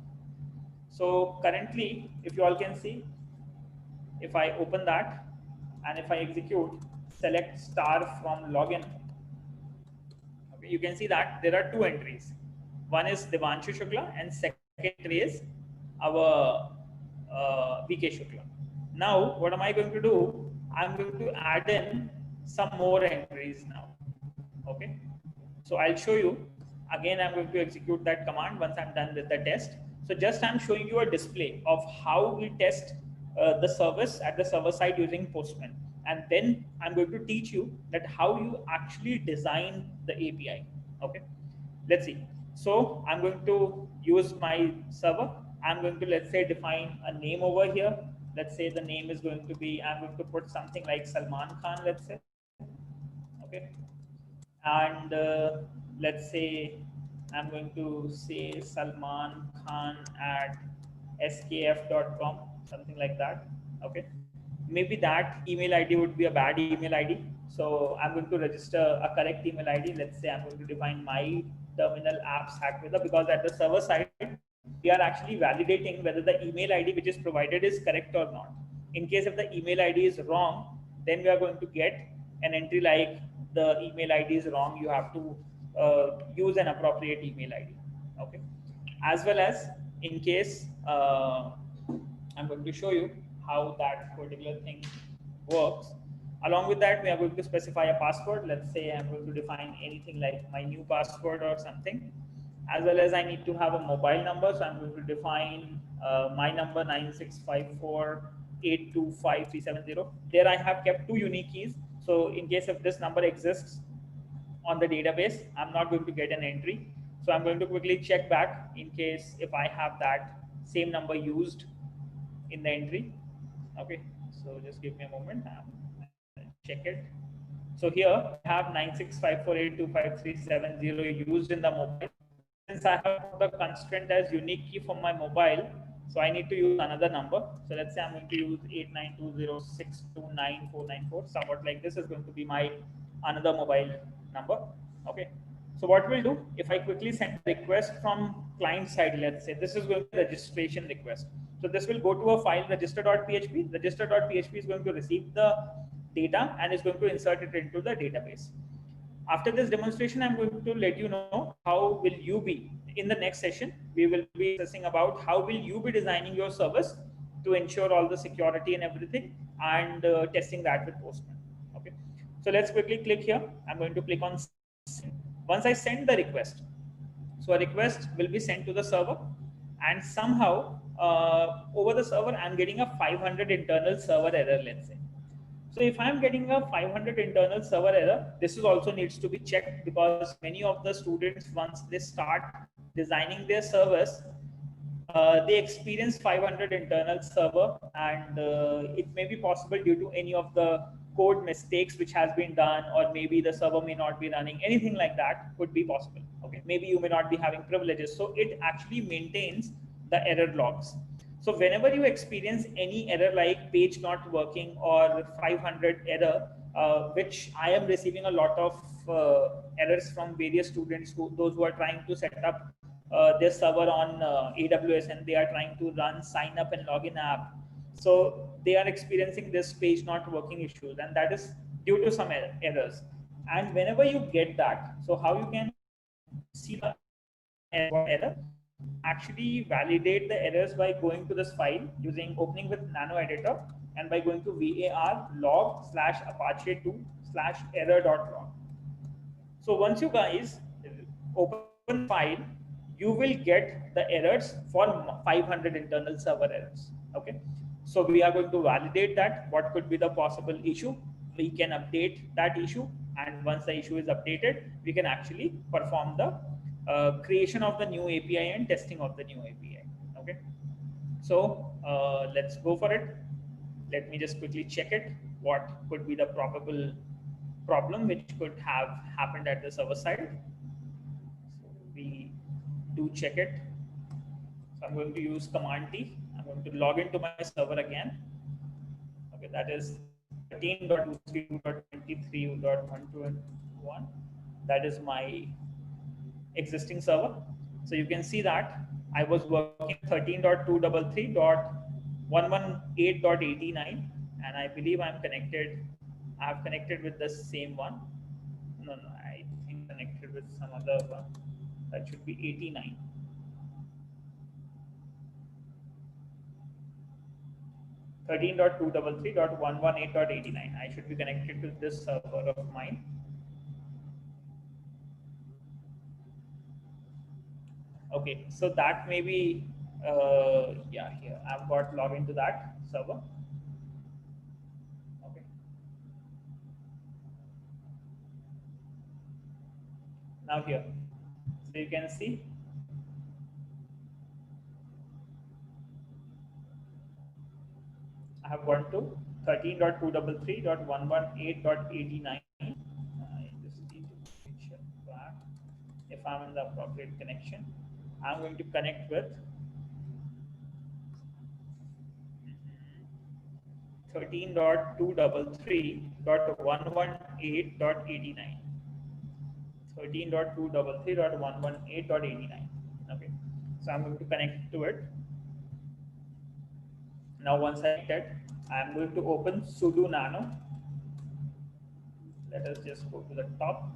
So currently, if you all can see, if I open that and if I execute select star from login, okay, you can see that there are two entries. One is Devanshu Shukla and second entry is our VK Shukla. Now, what am I going to do? I'm going to add in some more entries now. Okay, so I'll show you. Again, I'm going to execute that command once I'm done with the test. So just I'm showing you a display of how we test the service at the server side using Postman. And then I'm going to teach you that how you actually design the API. Okay, let's see. So I'm going to use my server. I'm going to, let's say, define a name over here. Let's say the name is going to be, I'm going to put something like Salman Khan, let's say. Okay, and let's say I'm going to say Salman Khan at skf.com, something like that. Okay, maybe that email ID would be a bad email ID, so I'm going to register a correct email ID. Let's say I'm going to define my terminal apps Hackveda, because at the server side we are actually validating whether the email ID which is provided is correct or not. In case if the email ID is wrong, then we are going to get an entry like the email ID is wrong, you have to use an appropriate email ID. Okay, as well as in case I'm going to show you how that particular thing works. Along with that, we are going to specify a password. Let's say I'm going to define anything like my new password or something. As well as I need to have a mobile number, so I'm going to define my number 9654825370. There I have kept two unique keys, so in case if this number exists on the database, I'm not going to get an entry. So I'm going to quickly check back in case if I have that same number used in the entry. Okay, so just give me a moment, I'll check it. So here I have 9654825370 used in the mobile. Since I have the constraint as unique key for my mobile, so I need to use another number. So let's say I'm going to use 8920629494, somewhat like this is going to be my another mobile number. Okay, so what we'll do, if I quickly send a request from client side, let's say this is going to be a registration request. So this will go to a file register.php. Register.php is going to receive the data and is going to insert it into the database. After this demonstration, I'm going to let you know how will you be in the next session. We will be discussing about how will you be designing your service to ensure all the security and everything, and testing that with Postman. Okay, so let's quickly click here. I'm going to click on send. Once I send the request, so a request will be sent to the server, and somehow over the server I'm getting a 500 internal server error, let's say. So if I'm getting a 500 internal server error, this is also needs to be checked, because many of the students, once they start designing their servers, they experience 500 internal server, and it may be possible due to any of the code mistakes which has been done, or maybe the server may not be running, anything like that could be possible. Okay, maybe you may not be having privileges, so it actually maintains the error logs. So whenever you experience any error like page not working or 500 error, which I am receiving a lot of errors from various students, those who are trying to set up their server on AWS, and they are trying to run sign up and login app. So they are experiencing this page not working issues, and that is due to some errors. And whenever you get that, so how you can see the error, actually validate the errors by going to this file using opening with nano editor, and by going to var log/apache2/error.log. So once you guys open file, you will get the errors for 500 internal server errors. Okay, so we are going to validate that what could be the possible issue. We can update that issue, and once the issue is updated, we can actually perform the creation of the new API and testing of the new API. Okay, so let's go for it. Let me just quickly check it. What could be the probable problem which could have happened at the server side? So we do check it. So I'm going to use Command T. I'm going to log into my server again. Okay, that is 13.262.23.121. That is my existing server. So you can see that I was working 13.233.118.89, and I believe I'm connected. I have connected with the same one. No, I think connected with some other one. That should be 89. 13.233.118.89. I should be connected to this server of mine. Okay, so that may be, yeah, here I've got login to that server. Okay. Now here, so you can see I have gone to 13.233.118.89. I just need to check back if I'm in the appropriate connection. I'm going to connect with 13.233.118.89. 13.233.118.89. Okay, so I'm going to connect to it. Now once I connected, I'm going to open sudo nano. Let us just go to the top,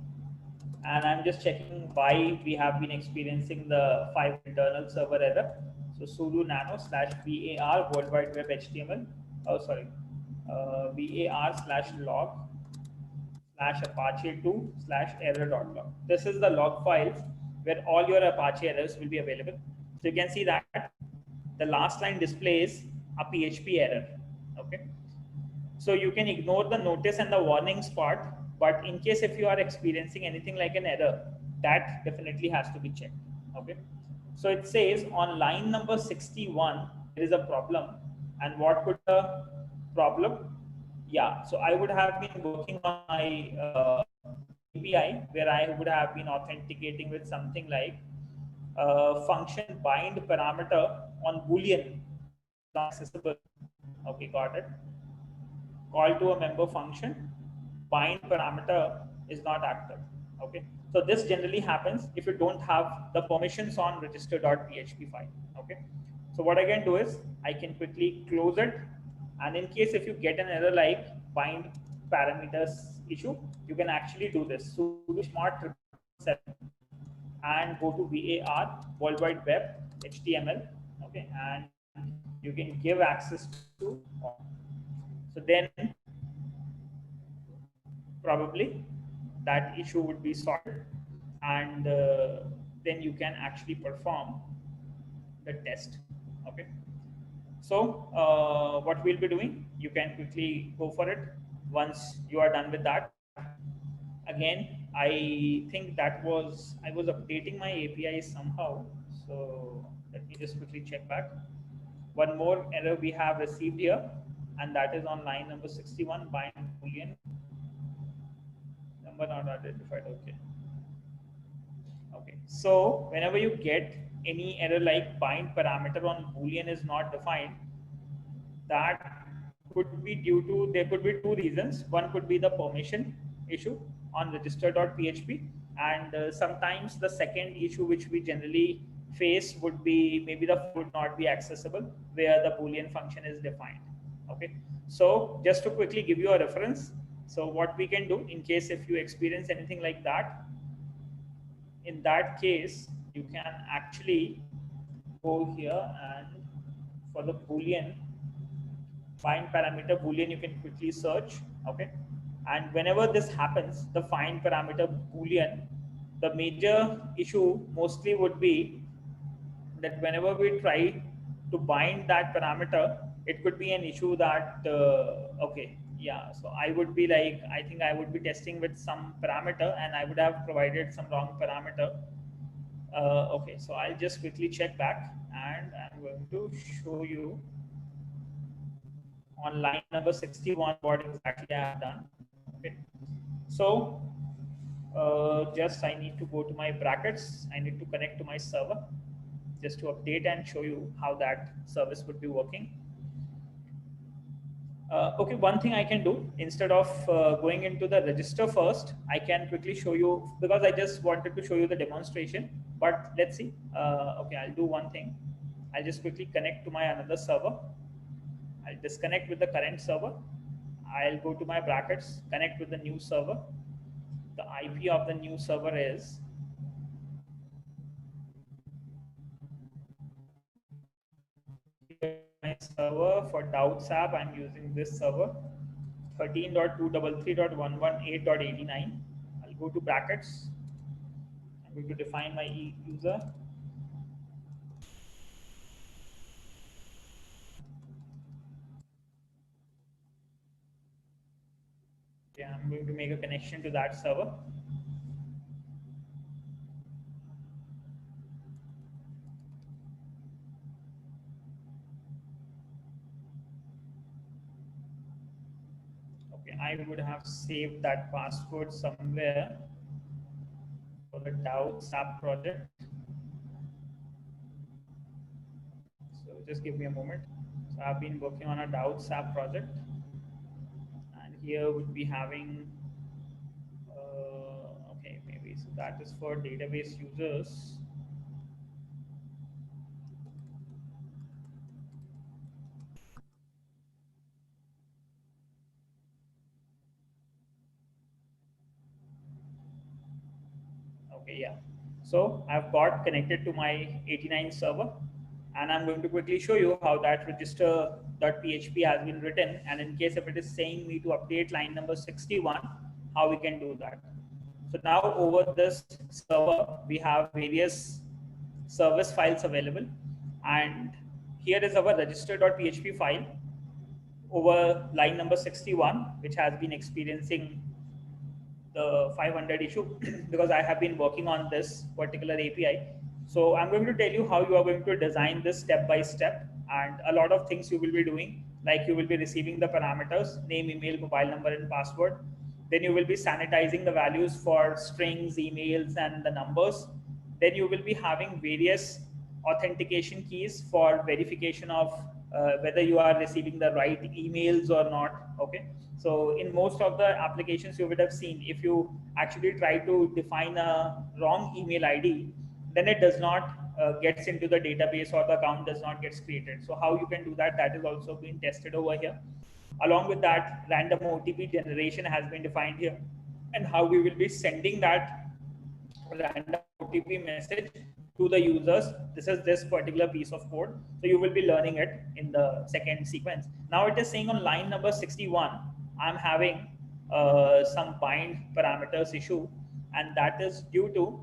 and I'm just checking why we have been experiencing the 5 internal server error. So sudo nano /var World Wide Web HTML. Oh, sorry, var/log /apache2/error.log. This is the log file where all your Apache errors will be available. So you can see that the last line displays a PHP error. Okay, so you can ignore the notice and the warnings part, but in case if you are experiencing anything like an error, that definitely has to be checked. Okay, so it says on line number 61 there is a problem. And what could the problem? Yeah, so I would have been working on my API where I would have been authenticating with something like function bind parameter on boolean not accessible. Okay, got it. Call to a member function bind parameter is not active. Okay, so this generally happens if you don't have the permissions on register.php file. Okay, so what I can do is I can quickly close it, and in case if you get an error like bind parameters issue, you can actually do this. So smart 7 and go to var World Wide Web HTML. Okay, and you can give access to all. So then probably that issue would be solved, and then you can actually perform the test. Okay, so what we'll be doing, you can quickly go for it once you are done with that. Again, I think that was I was updating my API somehow, so let me just quickly check back. One more error we have received here, and that is on line number 61 bind boolean number not identified. Okay. Okay, so whenever you get any error like bind parameter on boolean is not defined, that could be due to, there could be two reasons. One could be the permission issue on register.php, and sometimes the second issue which we generally face would be maybe the would not be accessible where the boolean function is defined. Okay, so just to quickly give you a reference, so what we can do in case if you experience anything like that, in that case you can actually go here, and for the boolean find parameter boolean you can quickly search. Okay, and whenever this happens, the find parameter boolean, the major issue mostly would be that whenever we try to bind that parameter, it could be an issue that okay, yeah, so I would be like, I think I would be testing with some parameter and I would have provided some wrong parameter. Okay, so I'll just quickly check back, and I'm going to show you on line number 61 what exactly I have done. Okay, so just I need to go to my brackets. I need to connect to my server just to update and show you how that service would be working. Okay, one thing I can do instead of going into the register first, I can quickly show you, because I just wanted to show you the demonstration. But let's see. Okay, I'll do one thing. I'll just quickly connect to my another server. I'll disconnect with the current server. I'll go to my brackets, connect with the new server. The IP of the new server is my server for Doubts app. I'm using this server 13.233.118.89. I'll go to brackets. I'm going to define my user. Okay, I'm going to make a connection to that server. Okay, I would have saved that password somewhere for the Doubts app project. So just give me a moment. So I've been working on a Doubts app project, and here would be having okay, maybe so that is for database users. Okay, yeah. So I've got connected to my 89 server, and I'm going to quickly show you how that register.php has been written. And in case if it is saying me to update line number 61, how we can do that. So now over this server, we have various service files available. And here is our register.php file over line number 61, which has been experiencing the 500 issue because I have been working on this particular API. So I'm going to tell you how you are going to design this step by step, and a lot of things you will be doing, like you will be receiving the parameters, name, email, mobile number, and password. Then you will be sanitizing the values for strings, emails, and the numbers. Then you will be having various authentication keys for verification of whether you are receiving the right emails or not. Okay, so in most of the applications you would have seen, if you actually try to define a wrong email ID, then it does not gets into the database, or the account does not gets created. So how you can do that, that is also being tested over here. Along with that, random OTP generation has been defined here, and how we will be sending that random OTP message to the users. This is this particular piece of code. So you will be learning it in the second sequence. Now it is saying on line number 61, I'm having some bind parameters issue, and that is due to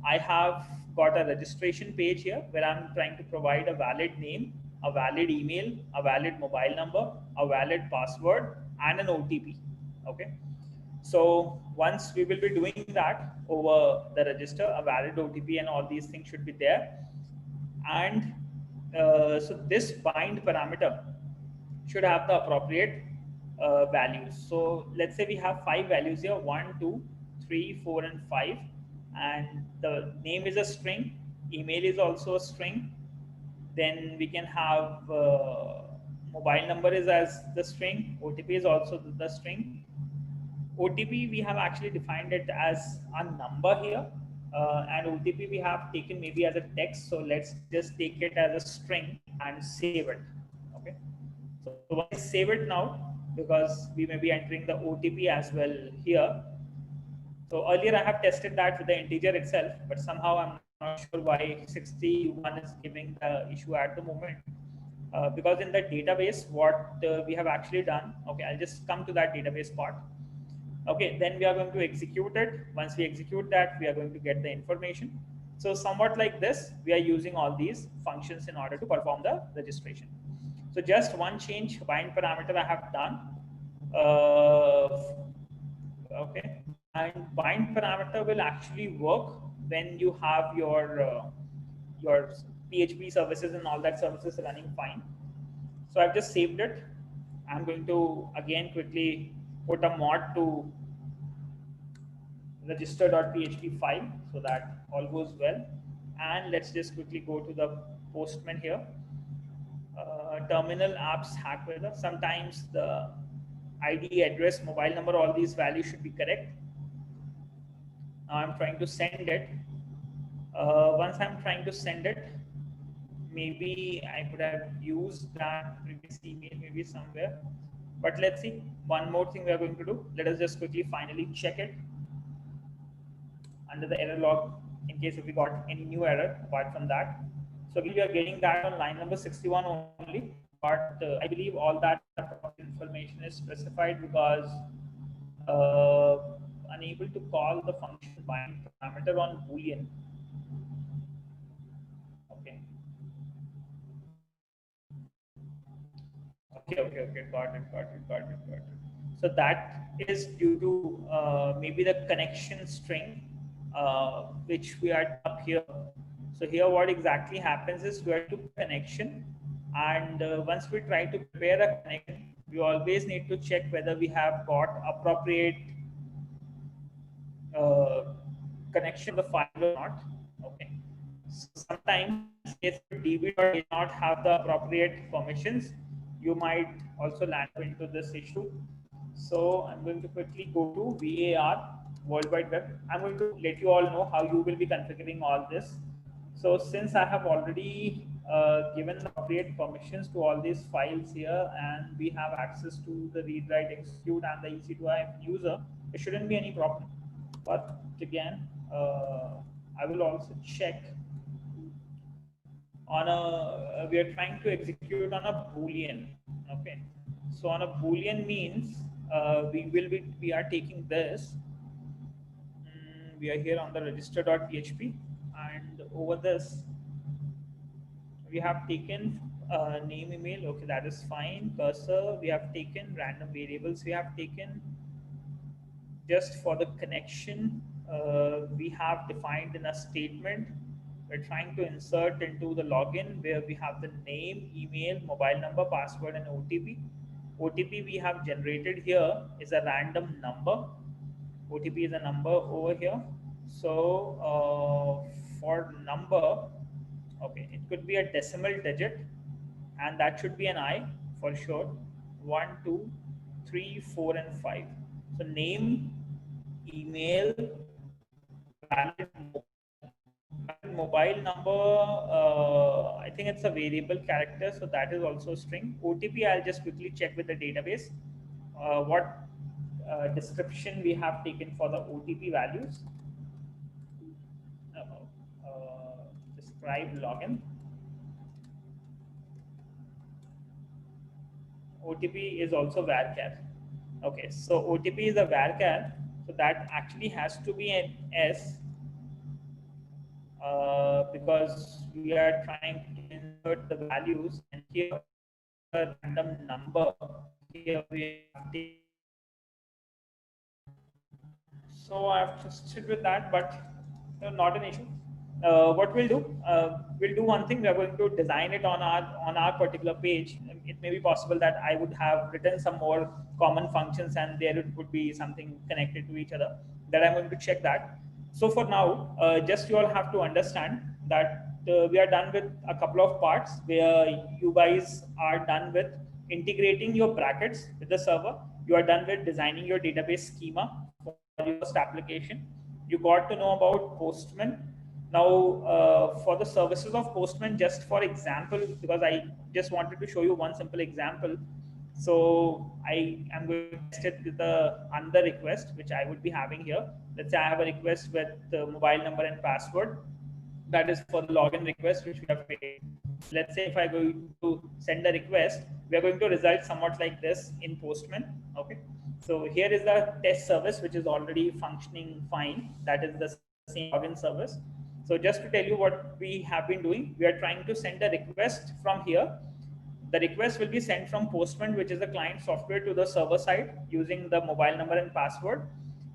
I have got a registration page here where I'm trying to provide a valid name, a valid email, a valid mobile number, a valid password, and an OTP. Okay. So once we will be doing that over the register, a valid OTP and all these things should be there. And so this bind parameter should have the appropriate values. So let's say we have 5 values here: 1, 2, 3, 4, and 5. And the name is a string, email is also a string. Then we can have mobile number is as the string, OTP is also the string. OTP, we have actually defined it as a number here, and OTP we have taken maybe as a text. So let's just take it as a string and save it. Okay. So once I save it now, because we may be entering the OTP as well here. So earlier I have tested that with the integer itself, but somehow I'm not sure why 61 is giving the issue at the moment. Because in the database, what we have actually done, okay, I'll just come to that database part. Okay, then we are going to execute it. Once we execute that, we are going to get the information. So somewhat like this, we are using all these functions in order to perform the registration. So just one change, bind parameter I have done. Okay, and bind parameter will actually work when you have your PHP services and all that services running fine. So I've just saved it. I'm going to again quickly put a mod to register.php file so that all goes well. And let's just quickly go to the Postman here. Terminal apps Hackveda. Sometimes the ID, address, mobile number, all these values should be correct. Now I'm trying to send it. Once I'm trying to send it, maybe I could have used that previous email maybe somewhere. But let's see. One more thing we are going to do. Let us just quickly finally check it under the error log in case if we got any new error apart from that. So we are getting that on line number 61 only, but I believe all that information is specified because unable to call the function bind parameter on Boolean. Okay. Okay. Got it. So that is due to maybe the connection string, which we are up here. So here what exactly happens is we are to connection, and once we try to prepare a connection, we always need to check whether we have got appropriate connection of the file or not. Okay. So sometimes if DB does not have the appropriate permissions, you might also land into this issue. So I'm going to quickly go to VAR, World Wide Web. I'm going to let you all know how you will be configuring all this. So since I have already given the appropriate permissions to all these files here, and we have access to the read, write, execute, and the EC2I user, there shouldn't be any problem. But again, I will also check on a, we are trying to execute on a Boolean. Okay. So on a Boolean means we are taking this. We are here on the register.php, and over this we have taken name, email. Okay, that is fine. Cursor, we have taken random variables. We have taken just for the connection. We have defined in a statement. We're trying to insert into the login where we have the name, email, mobile number, password, and OTP. OTP we have generated here is a random number. OTP is a number over here. So for number, okay, it could be a decimal digit, and that should be an I for sure. 1, 2, 3, 4, and 5. So name, email, valid mobile number, I think it's a variable character, so that is also a string. OTP, I'll just quickly check with the database what description we have taken for the OTP values. Describe login. OTP is also varchar. Okay, so OTP is a varchar, so that actually has to be an S because we are trying to insert the values, and here a random number. Here we have to. So I've tested with that, but not an issue. What we'll do one thing. We are going to design it on our particular page. It may be possible that I would have written some more common functions, and there it would be something connected to each other. That I'm going to check that. So for now, just you all have to understand that we are done with a couple of parts where you guys are done with integrating your brackets with the server. You are done with designing your database schema for your first application. You got to know about Postman. Now, for the services of Postman, just for example, because I just wanted to show you one simple example. So I am going to test it with another request, which I would be having here. Let's say I have a request with the mobile number and password. That is for the login request, which we have created. Let's say if I go to send a request, we are going to result somewhat like this in Postman. Okay. So here is the test service, which is already functioning fine. That is the same login service. So just to tell you what we have been doing, we are trying to send a request from here. The request will be sent from Postman, which is a client software, to the server side using the mobile number and password.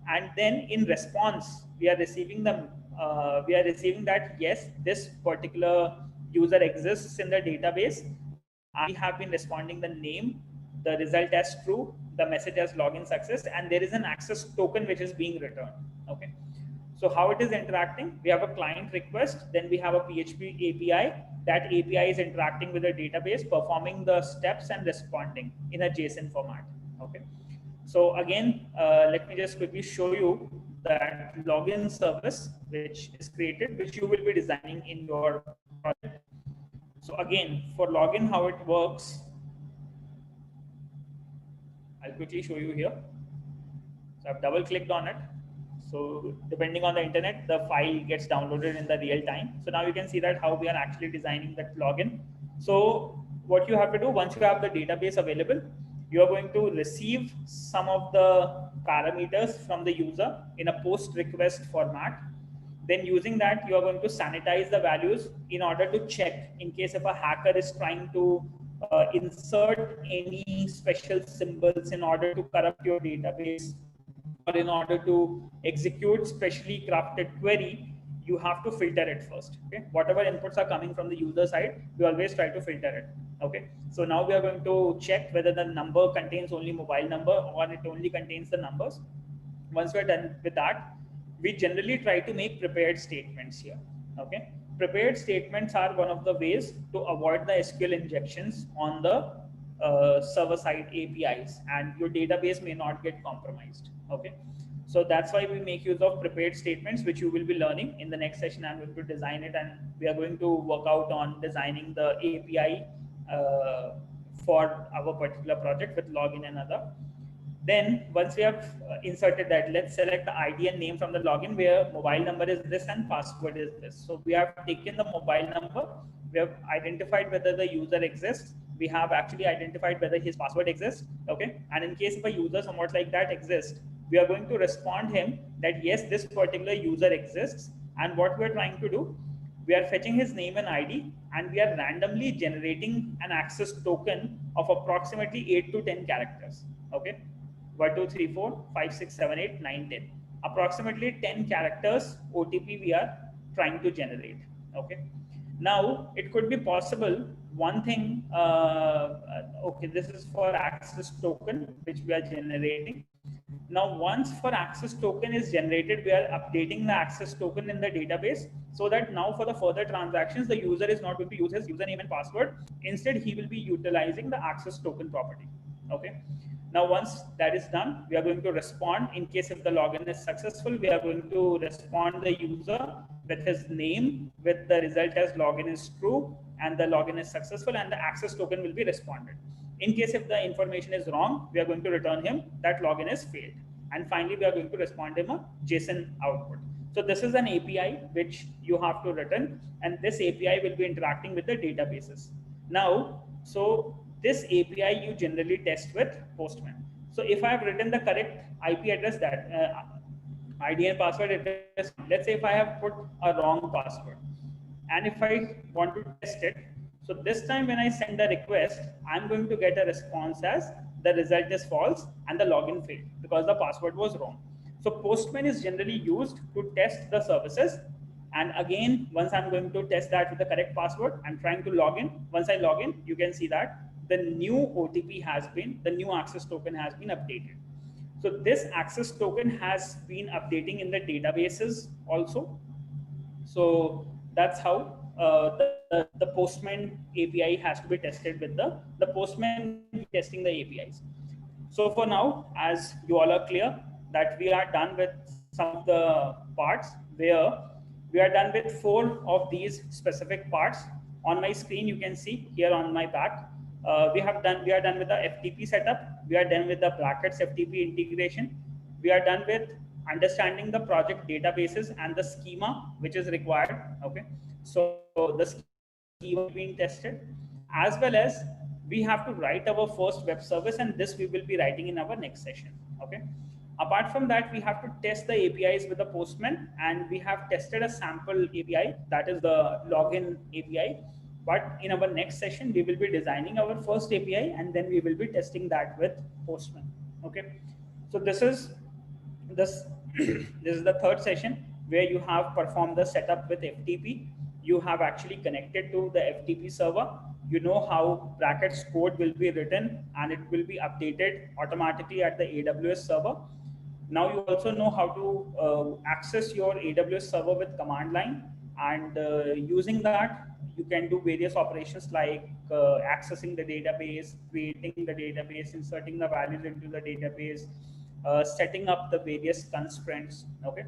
And then in response, we are receiving the we are receiving that yes, this particular user exists in the database, and we have been responding the name, the result as true, the message as login success, and there is an access token which is being returned. Okay. So how it is interacting? We have a client request, then we have a PHP API. That API is interacting with the database, performing the steps and responding in a JSON format. Okay. So again, let me just quickly show you that login service which is created, which you will be designing in your project. So again, for login, how it works, I'll quickly show you here. So I've double clicked on it. So depending on the internet, the file gets downloaded in the real time. So now you can see that how we are actually designing that login. So what you have to do, once you have the database available, you are going to receive some of the parameters from the user in a post request format. Then using that, you are going to sanitize the values in order to check in case if a hacker is trying to insert any special symbols in order to corrupt your database, or in order to execute specially crafted query, you have to filter it first. Okay, whatever inputs are coming from the user side, we always try to filter it. Okay, so now we are going to check whether the number contains only mobile number or it only contains the numbers. Once we're done with that, we generally try to make prepared statements here. Okay, prepared statements are one of the ways to avoid the SQL injections on the server side APIs, and your database may not get compromised. Okay, so that's why we make use of prepared statements, which you will be learning in the next session. I'm going to design it, and we are going to work out on designing the API for our particular project with login and other. Then once we have inserted that, let's select the ID and name from the login, where mobile number is this and password is this. So we have taken the mobile number, we have identified whether the user exists, we have actually identified whether his password exists. Okay, and in case if a user somewhat like that exists, we are going to respond him that yes, this particular user exists. And what we are trying to do, we are fetching his name and ID, and we are randomly generating an access token of approximately 8 to 10 characters. Okay, 1, 2, 3, 4, 5, 6, 7, 8, 9, 10. Approximately 10 characters OTP we are trying to generate. Okay. Now it could be possible one thing. Okay, this is for access token which we are generating. Now once for access token is generated, we are updating the access token in the database, so that now for the further transactions, the user is not going to use his username and password. Instead, he will be utilizing the access token property. Okay. Now, once that is done, we are going to respond. In case if the login is successful, we are going to respond the user with his name, with the result as login is true and the login is successful, and the access token will be responded. In case if the information is wrong, we are going to return him that login is failed. And finally, we are going to respond him a JSON output. So this is an API which you have to return, and this API will be interacting with the databases. Now, so this API you generally test with Postman. So if I have written the correct IP address, that ID and password address, let's say if I have put a wrong password, and if I want to test it, so this time when I send a request, I'm going to get a response as the result is false and the login failed because the password was wrong. So Postman is generally used to test the services. And again, once I'm going to test that with the correct password, I'm trying to log in. Once I log in, you can see that the new OTP has been, the new access token has been updated. So this access token has been updating in the databases also. So that's how the Postman API has to be tested with the Postman testing the APIs. So for now, as you all are clear that we are done with some of the parts, where we are done with 4 of these specific parts. On my screen, you can see here on my back, we are done with the FTP setup. We are done with the brackets FTP integration. We are done with understanding the project databases and the schema which is required. Okay, so the schema being tested, as well as we have to write our first web service, and this we will be writing in our next session. Okay. Apart from that, we have to test the APIs with the Postman, and we have tested a sample API, that is the login API. But in our next session, we will be designing our first API, and then we will be testing that with Postman. Okay. So this is this is the third session. where you have performed the setup with FTP. You have actually connected to the FTP server. You know how brackets code will be written and it will be updated automatically at the AWS server. Now you also know how to access your AWS server with command line, and using that you can do various operations like accessing the database, creating the database, inserting the values into the database, setting up the various constraints. Okay.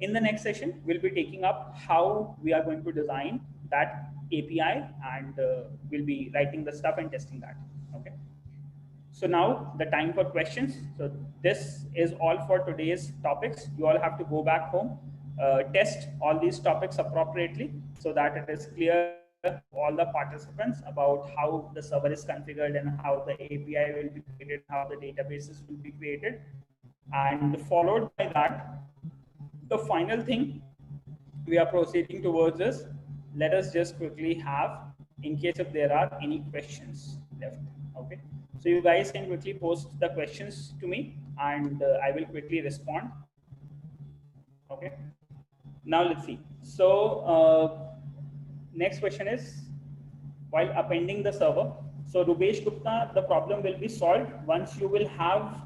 In the next session, we'll be taking up how we are going to design that API, and we'll be writing the stuff and testing that. Okay. So now the time for questions. So this is all for today's topics. You all have to go back home, test all these topics appropriately so that it is clear to all the participants about how the server is configured and how the API will be created, how the databases will be created. And followed by that, the final thing we are proceeding towards is, let us just quickly have, in case if there are any questions left. Okay, so you guys can quickly post the questions to me and I will quickly respond. Okay, now let's see. So next question is, while appending the server, so Rubesh Gupta, the problem will be solved once you will have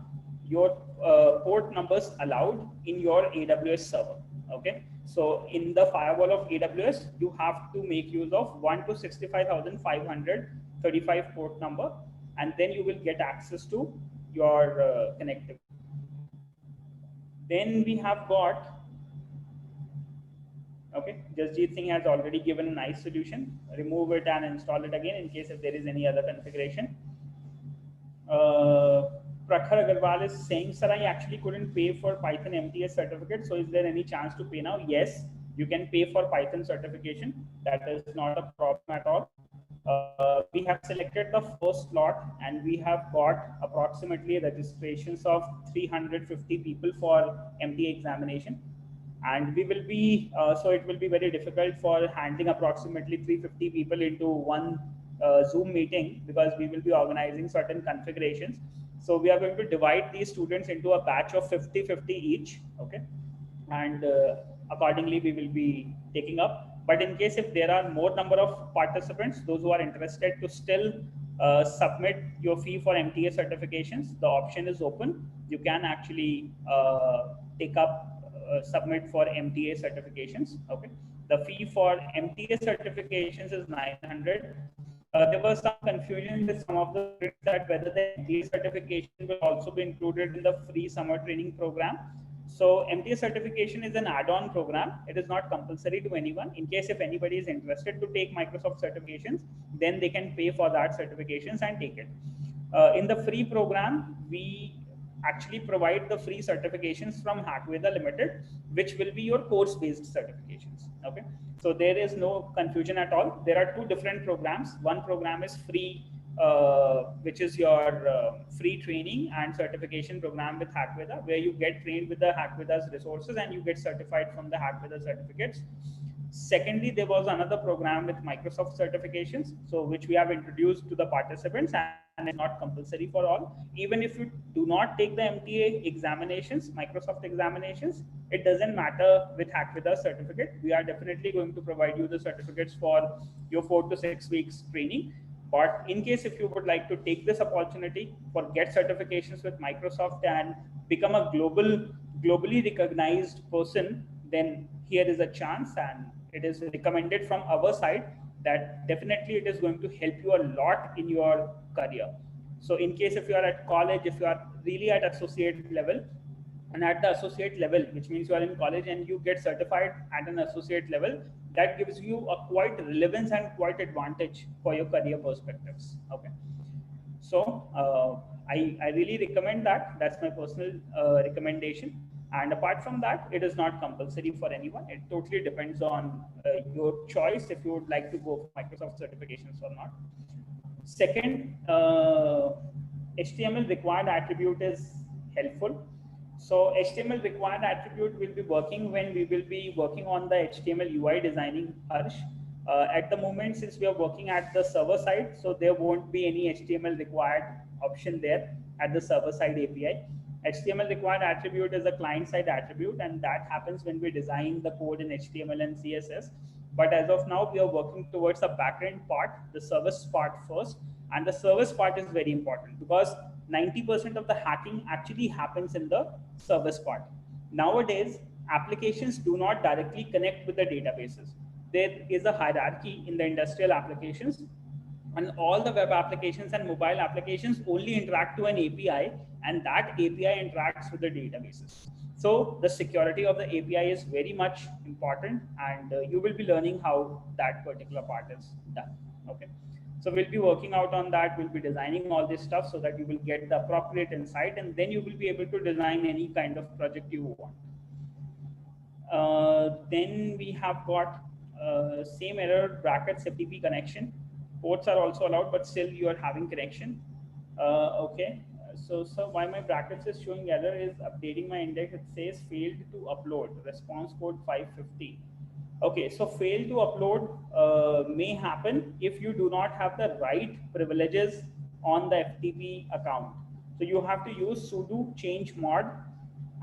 your port numbers allowed in your AWS server. Okay, so in the firewall of AWS, you have to make use of 1 to 65,535 port number, and then you will get access to your connectivity. Then we have got, okay, Jasjeet Singh has already given a nice solution. Remove it and install it again in case if there is any other configuration. Prakhar Agarwal is saying, sir, I actually couldn't pay for Python MTS certificate. So is there any chance to pay now? Yes, you can pay for Python certification. That is not a problem at all. We have selected the first lot and we have got approximately registrations of 350 people for MTA examination. And we will be, so it will be very difficult for handling approximately 350 people into one Zoom meeting, because we will be organizing certain configurations. So we are going to divide these students into a batch of 50-50 each. Okay. And accordingly, we will be taking up. But in case if there are more number of participants, those who are interested to still submit your fee for MTA certifications, the option is open. You can actually take up submit for MTA certifications. Okay, the fee for MTA certifications is 900. There was some confusion with some of the students that whether the MTA certification will also be included in the free summer training program. So MTA certification is an add-on program. It is not compulsory to anyone. In case if anybody is interested to take Microsoft certifications, then they can pay for that certifications and take it. In the free program, we actually provide the free certifications from Hackveda Limited, which will be your course-based certifications. Okay, so there is no confusion at all. There are two different programs. One program is free, which is your free training and certification program with Hackveda, where you get trained with the Hackveda's resources and you get certified from the Hackveda certificates. Secondly, there was another program with Microsoft certifications, so which we have introduced to the participants, and it's not compulsory for all. Even if you do not take the MTA examinations, Microsoft examinations, it doesn't matter with Hackveda certificate. We are definitely going to provide you the certificates for your 4 to 6 weeks training. But in case if you would like to take this opportunity for get certifications with Microsoft and become a globally recognized person, then here is a chance, and it is recommended from our side that definitely it is going to help you a lot in your career. So in case if you are at college, if you are really at associate level, and at the associate level, which means you are in college and you get certified at an associate level, that gives you a quite relevance and quite advantage for your career perspectives. Okay, so I really recommend that. That's my personal recommendation. And apart from that, it is not compulsory for anyone. It totally depends on your choice if you would like to go for Microsoft certifications or not. Second, HTML required attribute is helpful. So HTML required attribute will be working when we will be working on the HTML UI designing, Harsh. At the moment, since we are working at the server side, so there won't be any HTML required option there at the server side API. HTML required attribute is a client-side attribute, and that happens when we design the code in HTML and CSS. But as of now, we are working towards the backend part, the service part first, and the service part is very important because 90% of the hacking actually happens in the service part. Nowadays, applications do not directly connect with the databases. There is a hierarchy in the industrial applications, and all the web applications and mobile applications only interact to an API, and that API interacts with the databases. So the security of the API is very much important, and you will be learning how that particular part is done. Okay. So we'll be working out on that. We'll be designing all this stuff so that you will get the appropriate insight, and then you will be able to design any kind of project you want. Then we have got same error, brackets FTP connection. Ports are also allowed, but still you are having connection. Okay. So why my brackets is showing error is updating my index. It says failed to upload response code 550. Okay, so fail to upload may happen if you do not have the right privileges on the FTP account. So you have to use sudo change mod,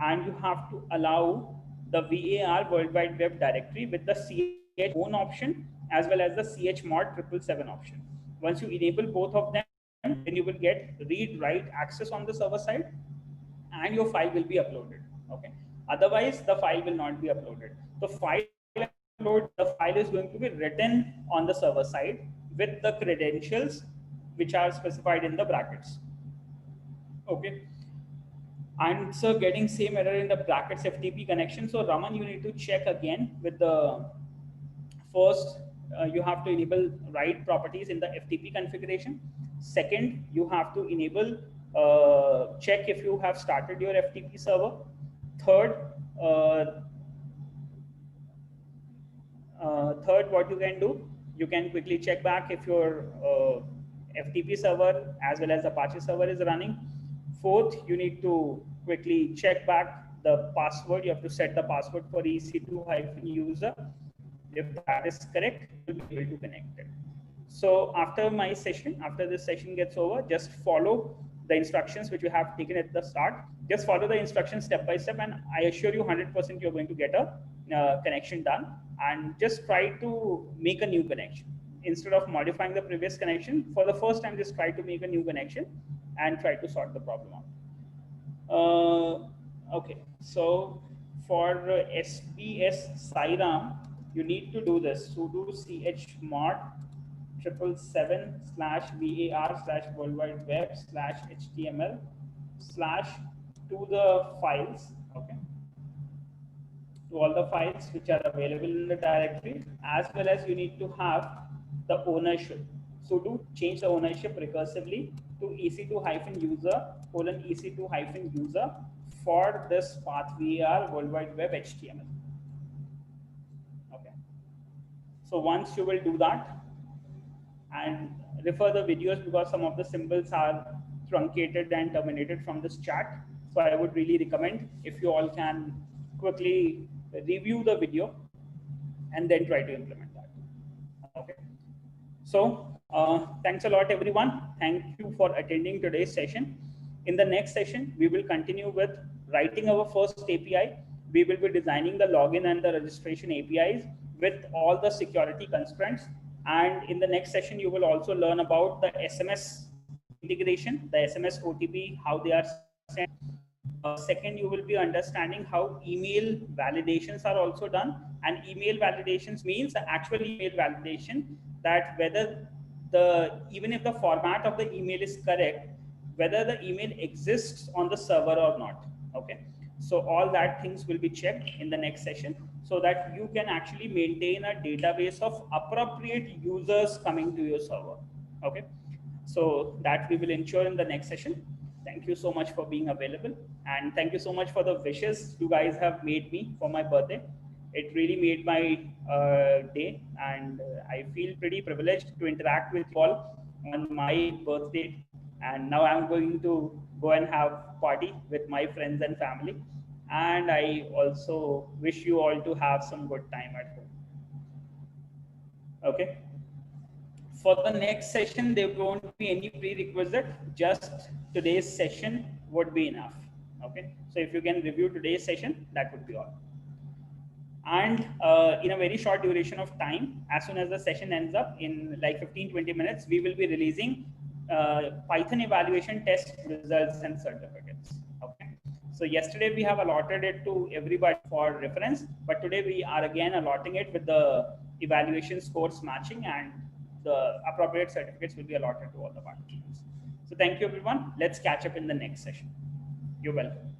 and you have to allow the var World Wide Web directory with the ch own option as well as the ch mod 777 option. Once you enable both of them, then you will get read write access on the server side, and your file will be uploaded. Okay. Otherwise, the file will not be uploaded. The file is going to be written on the server side with the credentials which are specified in the brackets. Okay. And so getting same error in the brackets FTP connection. So Raman, you need to check again with the first, you have to enable write properties in the FTP configuration. Second, you have to enable check if you have started your FTP server. Third, what you can do, you can quickly check back if your FTP server as well as Apache server is running. Fourth, you need to quickly check back the password. You have to set the password for EC2-user. If that is correct, you'll be able to connect it. So after my session, after this session gets over, just follow the instructions which you have taken at the start. Just follow the instructions step by step, and I assure you 100% you're going to get a connection done. And just try to make a new connection. Instead of modifying the previous connection, for the first time, just try to make a new connection and try to sort the problem out. Okay, so for SBS Sairam, you need to do this. Sudo ch mod 777/var/worldwideweb/html/ to the files. Okay, to all the files which are available in the directory, as well as you need to have the ownership. Sudo change the ownership recursively to ec2-user:/ec2-user for this path var World Wide Web HTML. Okay. So once you will do that, and refer the videos because some of the symbols are truncated and terminated from this chat. So I would really recommend if you all can quickly review the video and then try to implement that. Okay. So thanks a lot, everyone. Thank you for attending today's session. In the next session, we will continue with writing our first API. We will be designing the login and the registration APIs with all the security constraints. And in the next session, you will also learn about the SMS integration, the SMS OTP, how they are sent. Second, you will be understanding how email validations are also done. And email validations means the actual email validation, that whether even if the format of the email is correct, whether the email exists on the server or not. Okay. So all that things will be checked in the next session, so that you can actually maintain a database of appropriate users coming to your server. Okay. So that we will ensure in the next session. Thank you so much for being available, and thank you so much for the wishes you guys have made me for my birthday. It really made my day, and I feel pretty privileged to interact with you all on my birthday. And now I'm going to go and have party with my friends and family. And I also wish you all to have some good time at home. Okay. For the next session, there won't be any prerequisite. Just today's session would be enough. Okay, so if you can review today's session, that would be all. And in a very short duration of time, as soon as the session ends up in like 15-20 minutes, we will be releasing Python evaluation test results and certificates. Okay, so yesterday we have allotted it to everybody for reference, but today we are again allotting it with the evaluation scores matching, and the appropriate certificates will be allotted to all the participants. So thank you everyone. Let's catch up in the next session. You're welcome.